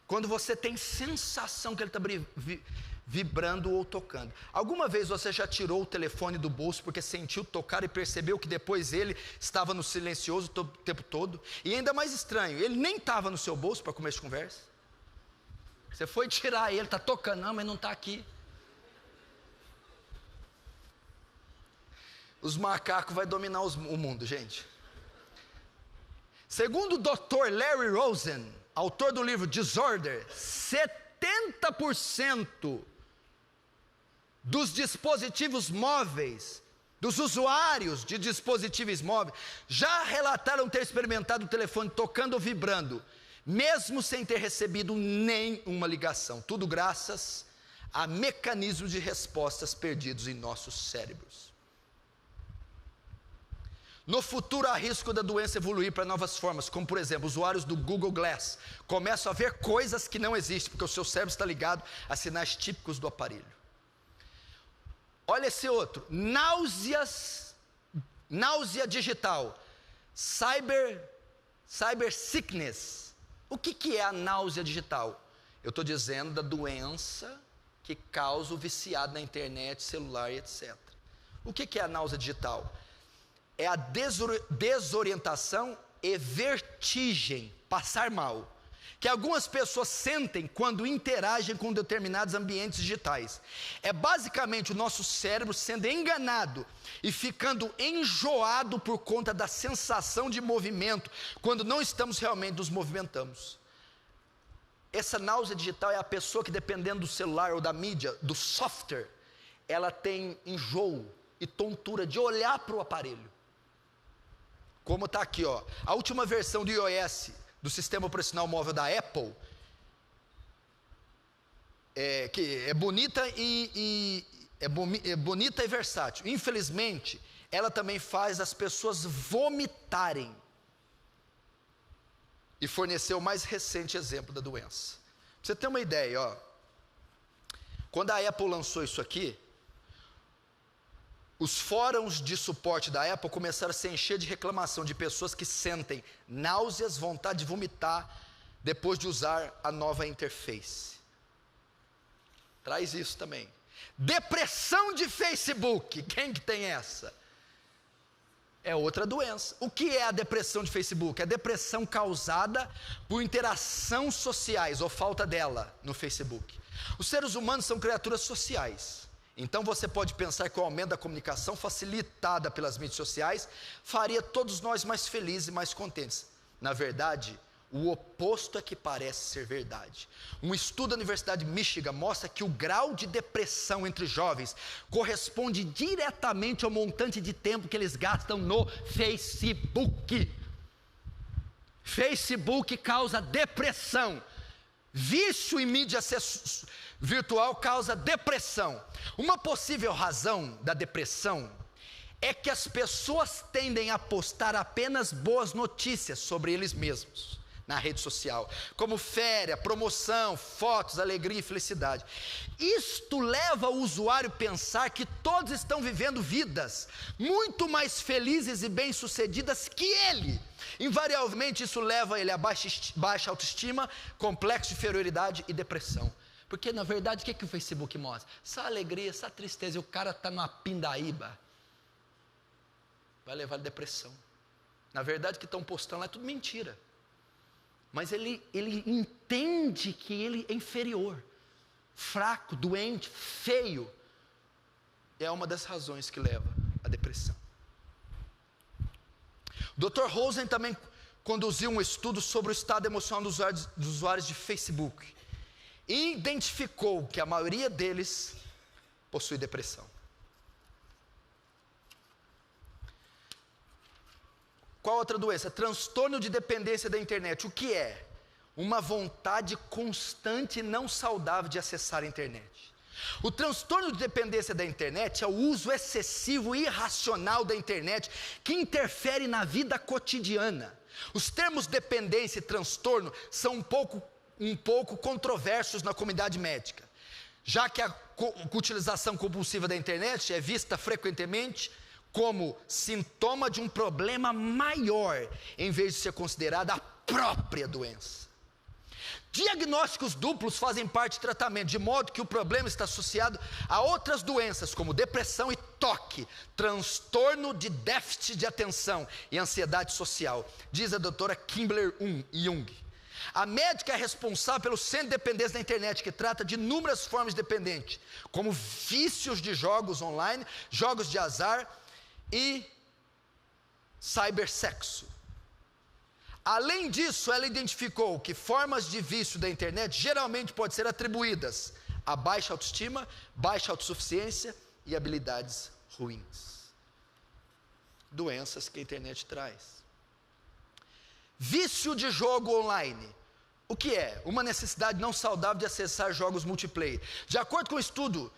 Quando você tem sensação que ele está vibrando ou tocando. Alguma vez você já tirou o telefone do bolso porque sentiu tocar e percebeu que depois ele estava no silencioso o tempo todo? E ainda mais estranho, ele nem estava no seu bolso para começo de conversa. Você foi tirar ele, está tocando, não, mas não está aqui. Os macacos vão dominar o mundo, gente. Segundo o Dr. Larry Rosen, autor do livro Disorder, 70% dos dispositivos móveis, dos usuários de dispositivos móveis, já relataram ter experimentado o telefone tocando ou vibrando, mesmo sem ter recebido nenhuma ligação. Tudo graças a mecanismos de respostas perdidos em nossos cérebros. No futuro, há risco da doença evoluir para novas formas, como por exemplo, usuários do Google Glass começam a ver coisas que não existem, porque o seu cérebro está ligado a sinais típicos do aparelho. Olha esse outro, náusea digital, cyber sickness. O que é a náusea digital? Eu estou dizendo da doença que causa o viciado na internet, celular e etc. O que é a náusea digital? É a desorientação e vertigem, passar mal, que algumas pessoas sentem quando interagem com determinados ambientes digitais. É basicamente o nosso cérebro sendo enganado e ficando enjoado por conta da sensação de movimento, quando não estamos realmente nos movimentamos. Essa náusea digital é a pessoa que, dependendo do celular ou da mídia, do software, ela tem enjoo e tontura de olhar para o aparelho. Como está aqui, ó, a última versão do iOS, do sistema operacional móvel da Apple, que é bonita bonita e versátil. Infelizmente, ela também faz as pessoas vomitarem. E forneceu o mais recente exemplo da doença. Pra você ter uma ideia, ó, quando a Apple lançou isso aqui, os fóruns de suporte da Apple começaram a se encher de reclamação de pessoas que sentem náuseas, vontade de vomitar depois de usar a nova interface. Traz isso também. Depressão de Facebook, quem que tem essa? É outra doença. O que é a depressão de Facebook? É a depressão causada por interações sociais ou falta dela no Facebook. Os seres humanos são criaturas sociais. Então você pode pensar que o aumento da comunicação facilitada pelas mídias sociais faria todos nós mais felizes e mais contentes. Na verdade, o oposto é que parece ser verdade. Um estudo da Universidade de Michigan mostra que o grau de depressão entre jovens corresponde diretamente ao montante de tempo que eles gastam no Facebook. Facebook causa depressão. Vício em mídia virtual causa depressão. Uma possível razão da depressão é que as pessoas tendem a postar apenas boas notícias sobre eles mesmos na rede social, como férias, promoção, fotos, alegria e felicidade. Isto leva o usuário a pensar que todos estão vivendo vidas muito mais felizes e bem-sucedidas que ele. Invariavelmente isso leva ele a baixa autoestima, complexo de inferioridade e depressão. Porque na verdade o que o Facebook mostra? Essa alegria, essa tristeza, e o cara está numa pindaíba, vai levar a depressão. Na verdade o que estão postando lá é tudo mentira. Mas ele entende que ele é inferior, fraco, doente, feio. É uma das razões que leva à depressão. O Dr. Rosen também conduziu um estudo sobre o estado emocional dos usuários de Facebook e identificou que a maioria deles possui depressão. Qual outra doença? Transtorno de dependência da internet. O que é? Uma vontade constante e não saudável de acessar a internet. O transtorno de dependência da internet é o uso excessivo e irracional da internet que interfere na vida cotidiana. Os termos dependência e transtorno são um pouco controversos na comunidade médica, já que a utilização compulsiva da internet é vista frequentemente como sintoma de um problema maior, em vez de ser considerada a própria doença. Diagnósticos duplos fazem parte do tratamento, de modo que o problema está associado a outras doenças, como depressão e TOC, transtorno de déficit de atenção e ansiedade social, diz a doutora Kimberly Jung. A médica é responsável pelo centro de dependência da internet, que trata de inúmeras formas de dependência, como vícios de jogos online, jogos de azar e cibersexo. Além disso, ela identificou que formas de vício da internet geralmente podem ser atribuídas a baixa autoestima, baixa autossuficiência e habilidades ruins. Doenças que a internet traz. Vício de jogo online. O que é? Uma necessidade não saudável de acessar jogos multiplayer. De acordo com um estudo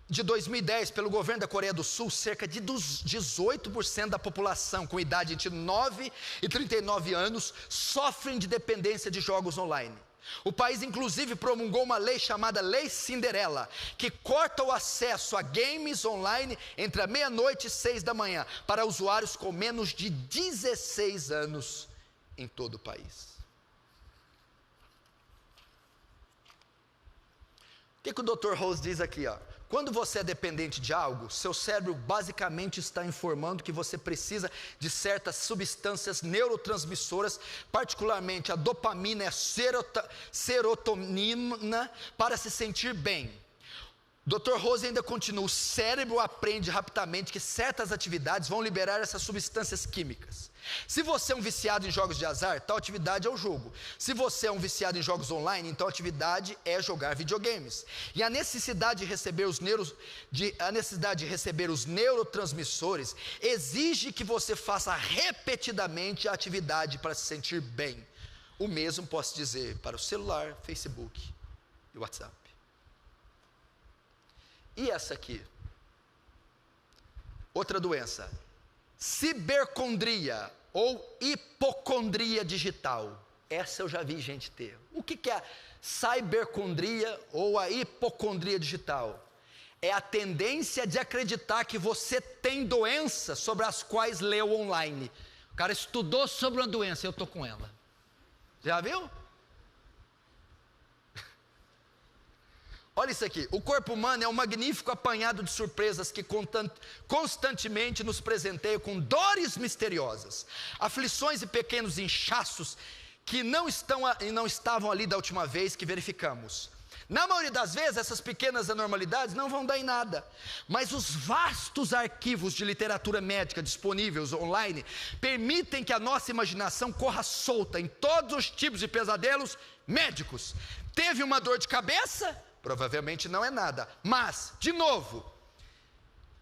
de 2010 pelo governo da Coreia do Sul, cerca de 18% da população com idade entre 9 e 39 anos sofrem de dependência de jogos online. O país inclusive promulgou uma lei chamada Lei Cinderela, que corta o acesso a games online entre a meia-noite e 6 da manhã para usuários com menos de 16 anos em todo o país. O que o Dr. Rose diz aqui? Quando você é dependente de algo, seu cérebro basicamente está informando que você precisa de certas substâncias neurotransmissoras, particularmente a dopamina e a serotonina, para se sentir bem. Dr. Rose ainda continua: o cérebro aprende rapidamente que certas atividades vão liberar essas substâncias químicas. Se você é um viciado em jogos de azar, tal atividade é o jogo. Se você é um viciado em jogos online, então a atividade é jogar videogames. E a necessidade de receber os neurotransmissores exige que você faça repetidamente a atividade para se sentir bem. O mesmo posso dizer para o celular, Facebook e WhatsApp. E essa aqui? Outra doença. Cibercondria ou hipocondria digital. Essa eu já vi gente ter. O que é a cibercondria ou a hipocondria digital? é a tendência de acreditar que você tem doenças sobre as quais leu online. O cara estudou sobre uma doença, eu estou com ela. Já viu? Olha isso aqui, o corpo humano é um magnífico apanhado de surpresas que constantemente nos presenteia com dores misteriosas, aflições e pequenos inchaços que não estavam ali da última vez que verificamos. Na maioria das vezes, essas pequenas anormalidades não vão dar em nada, mas os vastos arquivos de literatura médica disponíveis online permitem que a nossa imaginação corra solta em todos os tipos de pesadelos médicos. Teve uma dor de cabeça? Provavelmente não é nada, mas, de novo,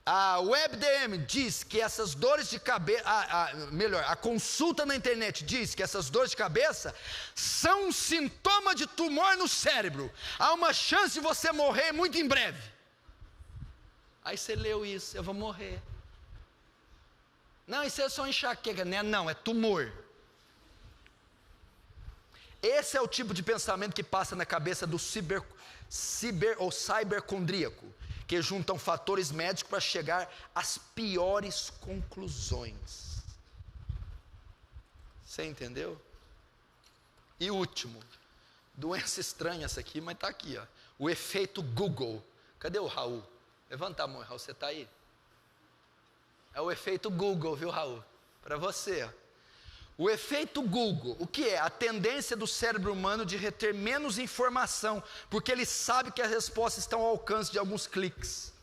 a WebDM diz que essas dores de cabeça, a consulta na internet diz que essas dores de cabeça são um sintoma de tumor no cérebro. Há uma chance de você morrer muito em breve. Aí você leu isso, eu vou morrer. Não, isso é só enxaqueca, né? Não, é tumor. Esse é o tipo de pensamento que passa na cabeça do cybercondríaco, que juntam fatores médicos para chegar às piores conclusões. Você entendeu? E último, doença estranha essa aqui, mas está aqui, ó, o efeito Google. Cadê o Raul? Levanta a mão, Raul, você está aí? É o efeito Google, viu, Raul? Para você, ó. O efeito Google, o que é? A tendência do cérebro humano de reter menos informação, porque ele sabe que as respostas estão ao alcance de alguns cliques.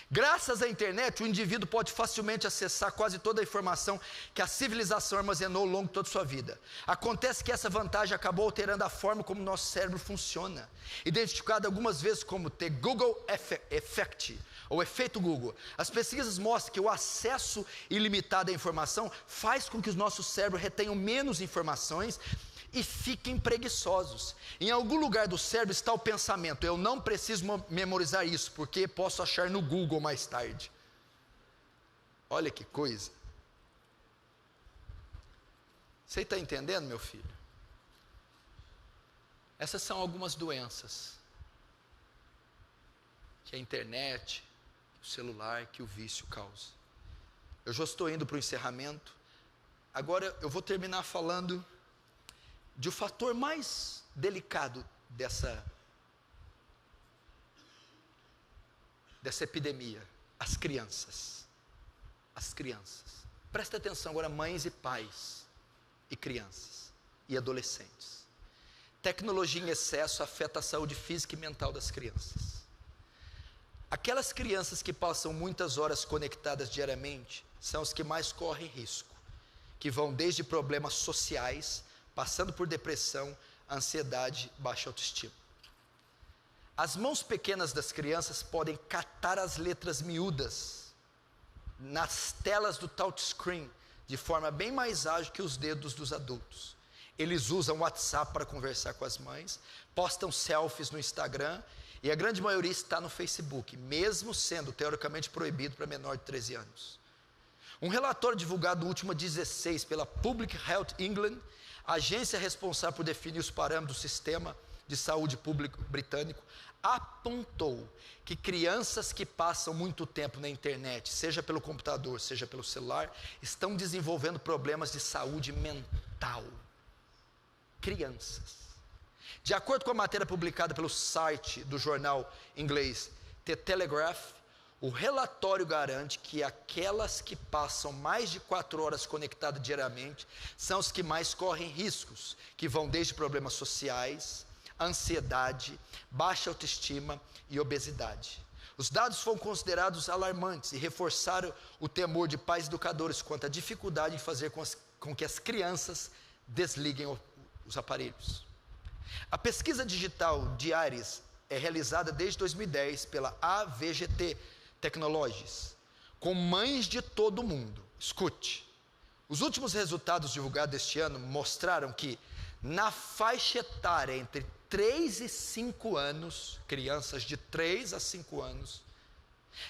Graças à internet, o indivíduo pode facilmente acessar quase toda a informação que a civilização armazenou ao longo de toda a sua vida. Acontece que essa vantagem acabou alterando a forma como nosso cérebro funciona, identificado algumas vezes como The Google Effect, ou efeito Google. As pesquisas mostram que o acesso ilimitado à informação faz com que os nossos cérebros retenham menos informações e fiquem preguiçosos. Em algum lugar do cérebro está o pensamento: eu não preciso memorizar isso, porque posso achar no Google mais tarde. Olha que coisa. Você está entendendo, meu filho? Essas são algumas doenças que a internet, o celular, que o vício causa. Eu já estou indo para o encerramento. Agora eu vou terminar falando de o fator mais delicado dessa epidemia: as crianças. As crianças. Presta atenção agora, mães e pais, e crianças, e adolescentes. Tecnologia em excesso afeta a saúde física e mental das crianças. Aquelas crianças que passam muitas horas conectadas diariamente são os que mais correm risco, que vão desde problemas sociais, passando por depressão, ansiedade, baixa autoestima. As mãos pequenas das crianças podem catar as letras miúdas nas telas do touchscreen de forma bem mais ágil que os dedos dos adultos. Eles usam o WhatsApp para conversar com as mães, postam selfies no Instagram, e a grande maioria está no Facebook, mesmo sendo teoricamente proibido para menor de 13 anos. Um relatório divulgado no último 16 pela Public Health England, a agência responsável por definir os parâmetros do sistema de saúde público britânico, apontou que crianças que passam muito tempo na internet, seja pelo computador, seja pelo celular, estão desenvolvendo problemas de saúde mental. Crianças. De acordo com a matéria publicada pelo site do jornal inglês The Telegraph, o relatório garante que aquelas que passam mais de 4 horas conectadas diariamente são os que mais correm riscos, que vão desde problemas sociais, ansiedade, baixa autoestima e obesidade. Os dados foram considerados alarmantes e reforçaram o temor de pais educadores quanto à dificuldade em fazer com que as crianças desliguem os aparelhos. A pesquisa digital de Iris é realizada desde 2010 pela AVGT Technologies, com mães de todo o mundo. Escute, os últimos resultados divulgados este ano mostraram que na faixa etária entre 3 e 5 anos, crianças de 3 a 5 anos,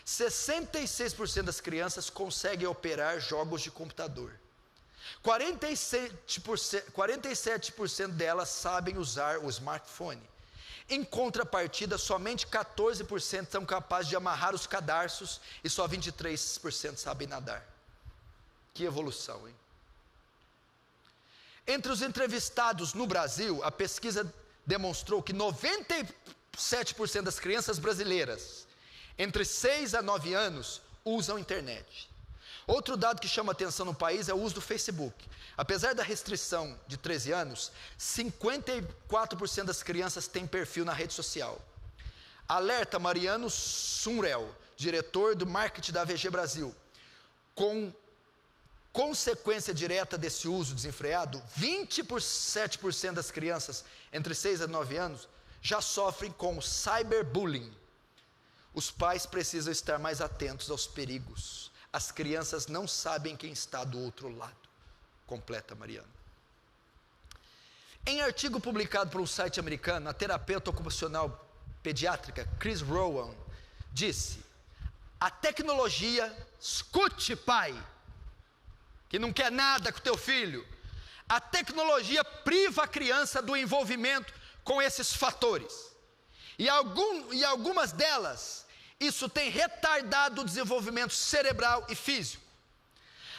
66% das crianças conseguem operar jogos de computador. 47% delas sabem usar o smartphone. Em contrapartida, somente 14% são capazes de amarrar os cadarços e só 23% sabem nadar. Que evolução, hein? Entre os entrevistados no Brasil, a pesquisa demonstrou que 97% das crianças brasileiras entre 6 a 9 anos usam internet. Outro dado que chama atenção no país é o uso do Facebook. Apesar da restrição de 13 anos, 54% das crianças têm perfil na rede social. Alerta Mariano Sunrel, diretor do marketing da AVG Brasil. Com consequência direta desse uso desenfreado, 27% das crianças entre 6 a 9 anos já sofrem com cyberbullying. Os pais precisam estar mais atentos aos perigos. As crianças não sabem quem está do outro lado. Completa Mariano. Em artigo publicado por um site americano, a terapeuta ocupacional pediátrica Chris Rowan disse: a tecnologia, escute pai, que não quer nada com o teu filho, a tecnologia priva a criança do envolvimento com esses fatores. E algumas delas, isso tem retardado o desenvolvimento cerebral e físico.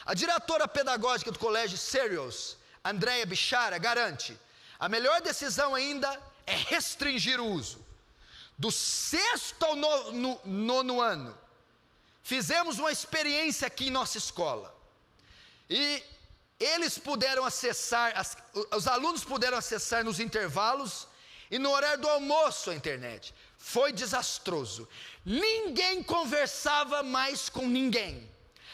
A diretora pedagógica do colégio Sirius, Andrea Bichara, garante: a melhor decisão ainda é restringir o uso. Do 6º ao 9º ano, fizemos uma experiência aqui em nossa escola. E eles puderam acessar, os alunos puderam acessar nos intervalos e no horário do almoço a internet. Foi desastroso. Ninguém conversava mais com ninguém.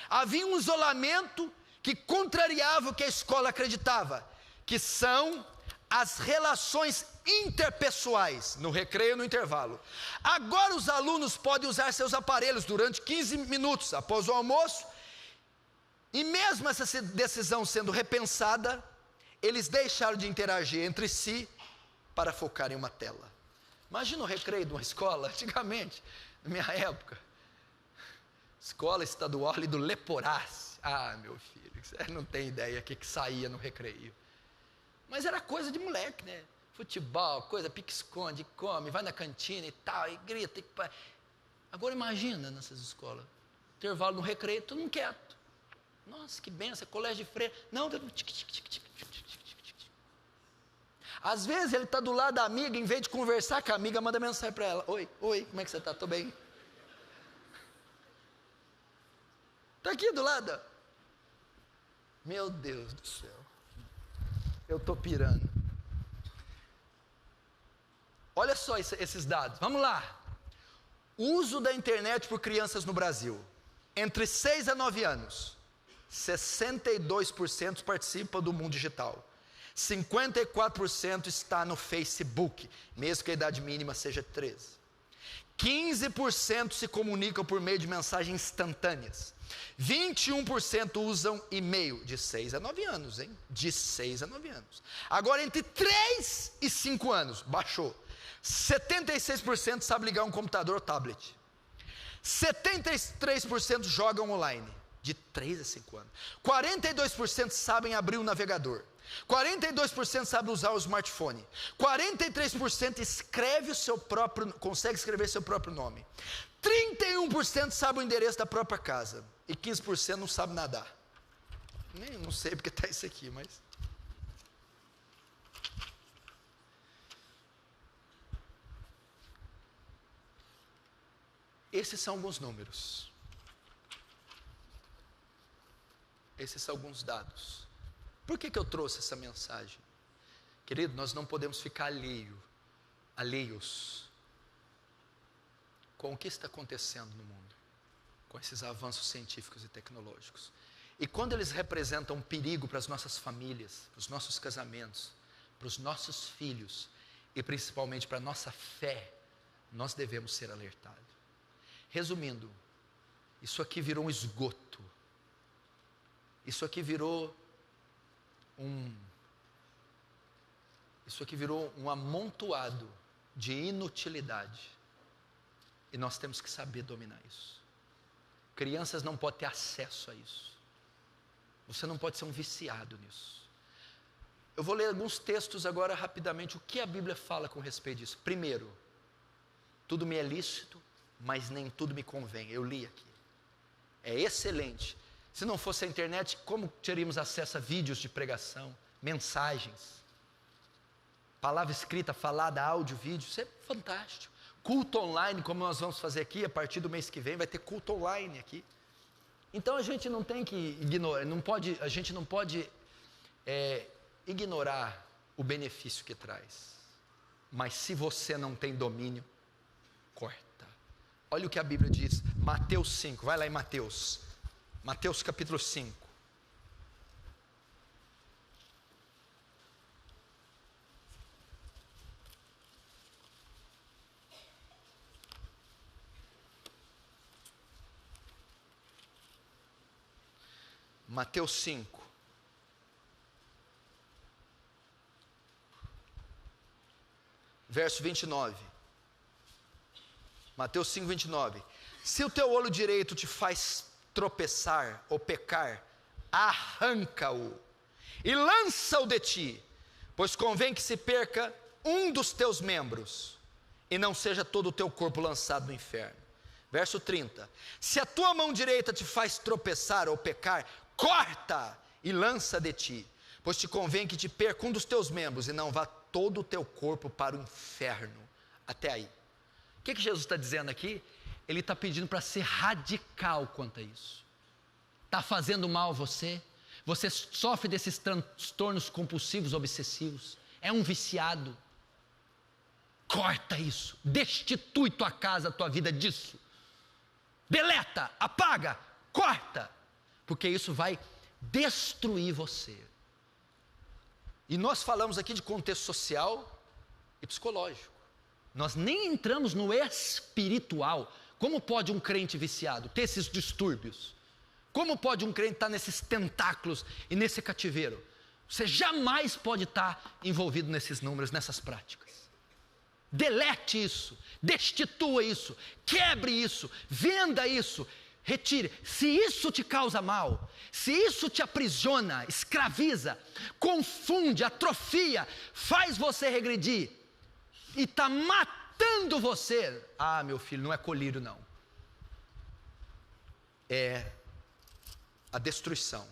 Havia um isolamento que contrariava o que a escola acreditava, que são as relações interpessoais, no recreio e no intervalo. Agora os alunos podem usar seus aparelhos durante 15 minutos após o almoço, e mesmo essa decisão sendo repensada, eles deixaram de interagir entre si para focar em uma tela. Imagina o recreio de uma escola, antigamente, na minha época, escola estadual ali do Leporace. Ah, meu filho, você não tem ideia o que saía no recreio. Mas era coisa de moleque, né? Futebol, coisa, pique-esconde, come, vai na cantina e tal, e grita. Agora imagina nessas escolas, intervalo no recreio, todo mundo quieto. Nossa, que benção, colégio de freira. Não, às vezes ele está do lado da amiga, em vez de conversar com a amiga, manda mensagem para ela: oi, como é que você está? Estou bem. Está aqui do lado. Meu Deus do céu, eu estou pirando. Olha só esses dados, vamos lá. Uso da internet por crianças no Brasil, entre 6 a 9 anos, 62% participam do mundo digital, 54% está no Facebook, mesmo que a idade mínima seja 13. 15% se comunicam por meio de mensagens instantâneas. 21% usam e-mail, de 6 a 9 anos, hein? De 6 a 9 anos. Agora, entre 3 e 5 anos, baixou. 76% sabe ligar um computador ou tablet. 73% jogam online, de 3 a 5 anos. 42% sabem abrir o navegador. 42% sabem usar o smartphone. 43% consegue escrever seu próprio nome. 31% sabe o endereço da própria casa. E 15% não sabe nadar. Não sei porque está isso aqui, mas... Esses são alguns números. Esses são alguns dados. Por que eu trouxe essa mensagem? Querido, nós não podemos ficar alheios com o que está acontecendo no mundo, com esses avanços científicos e tecnológicos. E quando eles representam um perigo para as nossas famílias, para os nossos casamentos, para os nossos filhos e principalmente para a nossa fé, nós devemos ser alertados. Resumindo, isso aqui virou um esgoto. Isso aqui virou um amontoado de inutilidade. E nós temos que saber dominar isso. Crianças não podem ter acesso a isso. Você não pode ser um viciado nisso. Eu vou ler alguns textos agora rapidamente, o que a Bíblia fala com respeito disso. Primeiro, tudo me é lícito, mas nem tudo me convém. Eu li aqui. É excelente. Se não fosse a internet, como teríamos acesso a vídeos de pregação, mensagens, palavra escrita, falada, áudio, vídeo? Isso é fantástico. Culto online, como nós vamos fazer aqui, a partir do mês que vem, vai ter culto online aqui. Então a gente não tem que ignorar, a gente não pode ignorar o benefício que traz. Mas se você não tem domínio, corta. Olha o que a Bíblia diz, Mateus 5, vai lá em Mateus. Mateus capítulo 5. Mateus 5. Verso 29. Mateus 5, 29. Se o teu olho direito te faz tropeçar ou pecar, arranca-o e lança-o de ti, pois convém que se perca um dos teus membros e não seja todo o teu corpo lançado no inferno. Verso 30. Se a tua mão direita te faz tropeçar ou pecar, corta e lança de ti, pois te convém que te perca um dos teus membros e não vá todo o teu corpo para o inferno. Até aí. O que Jesus está dizendo aqui? Ele está pedindo para ser radical quanto a isso. Está fazendo mal a você? Você sofre desses transtornos compulsivos, obsessivos? É um viciado? Corta isso. Destitui tua casa, tua vida disso. Deleta, apaga, corta. Porque isso vai destruir você. E nós falamos aqui de contexto social e psicológico. Nós nem entramos no espiritual. Como pode um crente viciado ter esses distúrbios? Como pode um crente estar nesses tentáculos e nesse cativeiro? Você jamais pode estar envolvido nesses números, nessas práticas. Delete isso, destitua isso, quebre isso, venda isso, retire. Se isso te causa mal, se isso te aprisiona, escraviza, confunde, atrofia, faz você regredir e está matando você, meu filho, não é colírio não, é a destruição.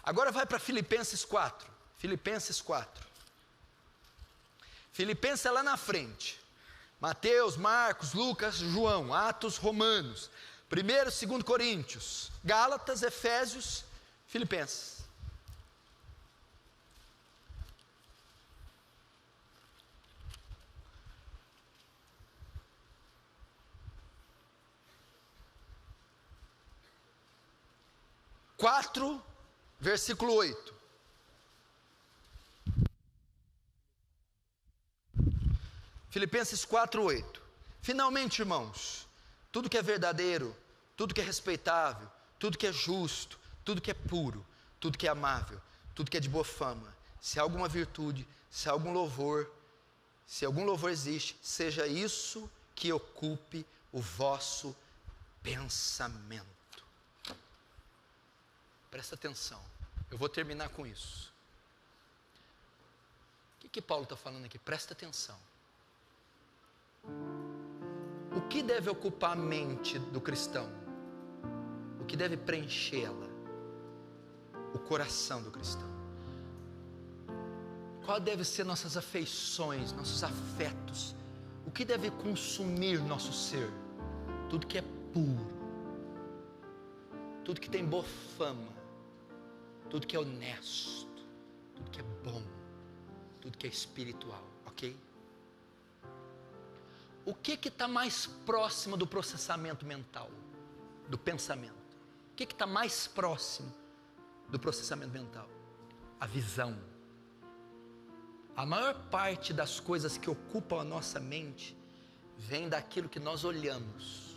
Agora vai para Filipenses 4. Filipenses 4. Filipenses é lá na frente. Mateus, Marcos, Lucas, João, Atos, Romanos, 1º, 2º Coríntios, Gálatas, Efésios, Filipenses. Quatro, versículo 8. Filipenses 4, 8. Finalmente, irmãos, tudo que é verdadeiro, tudo que é respeitável, tudo que é justo, tudo que é puro, tudo que é amável, tudo que é de boa fama, se há alguma virtude, se há algum louvor, se algum louvor existe, seja isso que ocupe o vosso pensamento. Presta atenção, eu vou terminar com isso. O que Paulo está falando aqui? Presta atenção. O que deve ocupar a mente do cristão? O que deve preenchê-la? O coração do cristão. Qual deve ser nossas afeições, nossos afetos? O que deve consumir nosso ser? Tudo que é puro, tudo que tem boa fama, tudo que é honesto, tudo que é bom, tudo que é espiritual, ok? O que está mais próximo do processamento mental, do pensamento? O que está mais próximo do processamento mental? A visão. A maior parte das coisas que ocupam a nossa mente vem daquilo que nós olhamos.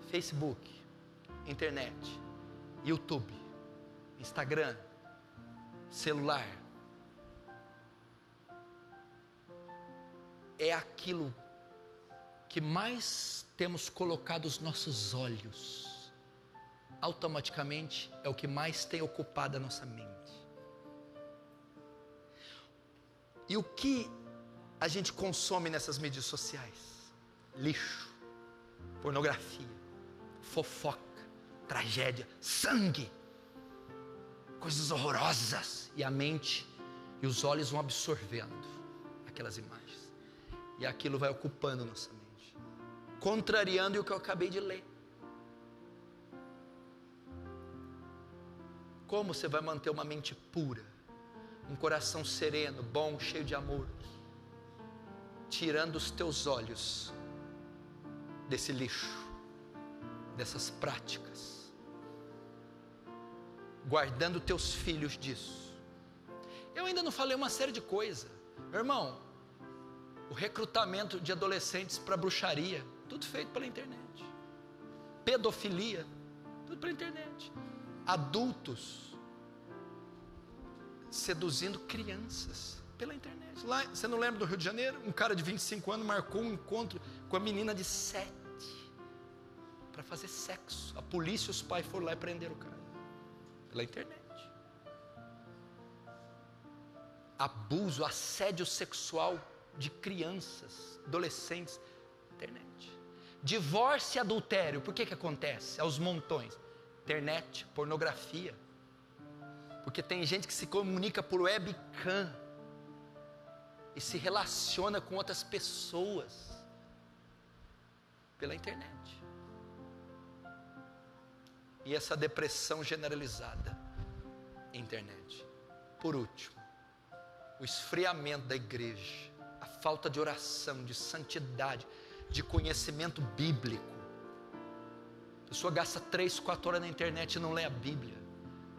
Facebook, internet, YouTube, Instagram, celular. É aquilo que mais temos colocado os nossos olhos, automaticamente é o que mais tem ocupado a nossa mente. E o que a gente consome nessas mídias sociais? Lixo, pornografia, fofoca, tragédia, sangue, coisas horrorosas. E a mente e os olhos vão absorvendo aquelas imagens. E aquilo vai ocupando nossa mente, contrariando o que eu acabei de ler. Como você vai manter uma mente pura, um coração sereno, bom, cheio de amor, tirando os teus olhos desse lixo, dessas práticas, guardando teus filhos disso? Eu ainda não falei uma série de coisas, meu irmão. O recrutamento de adolescentes para bruxaria, tudo feito pela internet. Pedofilia, tudo pela internet. Adultos seduzindo crianças pela internet. Lá, você não lembra do Rio de Janeiro? Um cara de 25 anos marcou um encontro com a menina de 7 para fazer sexo. A polícia e os pais foram lá e prenderam o cara pela internet. Abuso, assédio sexual de crianças, adolescentes, internet. Divórcio e adultério, por que acontece? Aos montões. Internet, pornografia. Porque tem gente que se comunica por webcam e se relaciona com outras pessoas pela internet. E essa depressão generalizada, internet. Por último, o esfriamento da igreja, a falta de oração, de santidade, de conhecimento bíblico. A pessoa gasta 3, 4 horas na internet e não lê a Bíblia.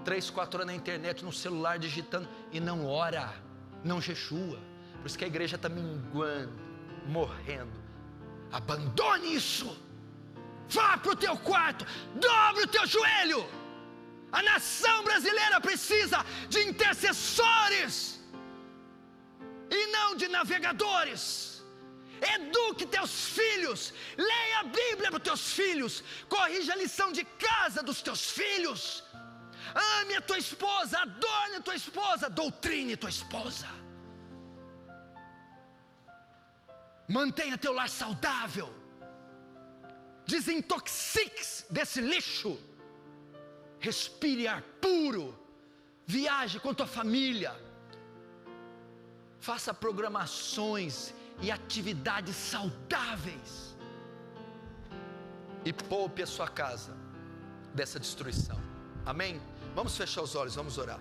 3, 4 horas na internet, no celular, digitando e não ora, não jejua. Por isso que a igreja está minguando, morrendo. Abandone isso. Vá para o teu quarto, dobre o teu joelho. A nação brasileira precisa de intercessores e não de navegadores. Eduque teus filhos, leia a Bíblia para os teus filhos, corrija a lição de casa dos teus filhos, ame a tua esposa, adorne a tua esposa, doutrine tua esposa, mantenha teu lar saudável, desintoxique-se desse lixo, respire ar puro, viaje com tua família, faça programações e atividades saudáveis e poupe a sua casa dessa destruição. Amém? Vamos fechar os olhos, vamos orar.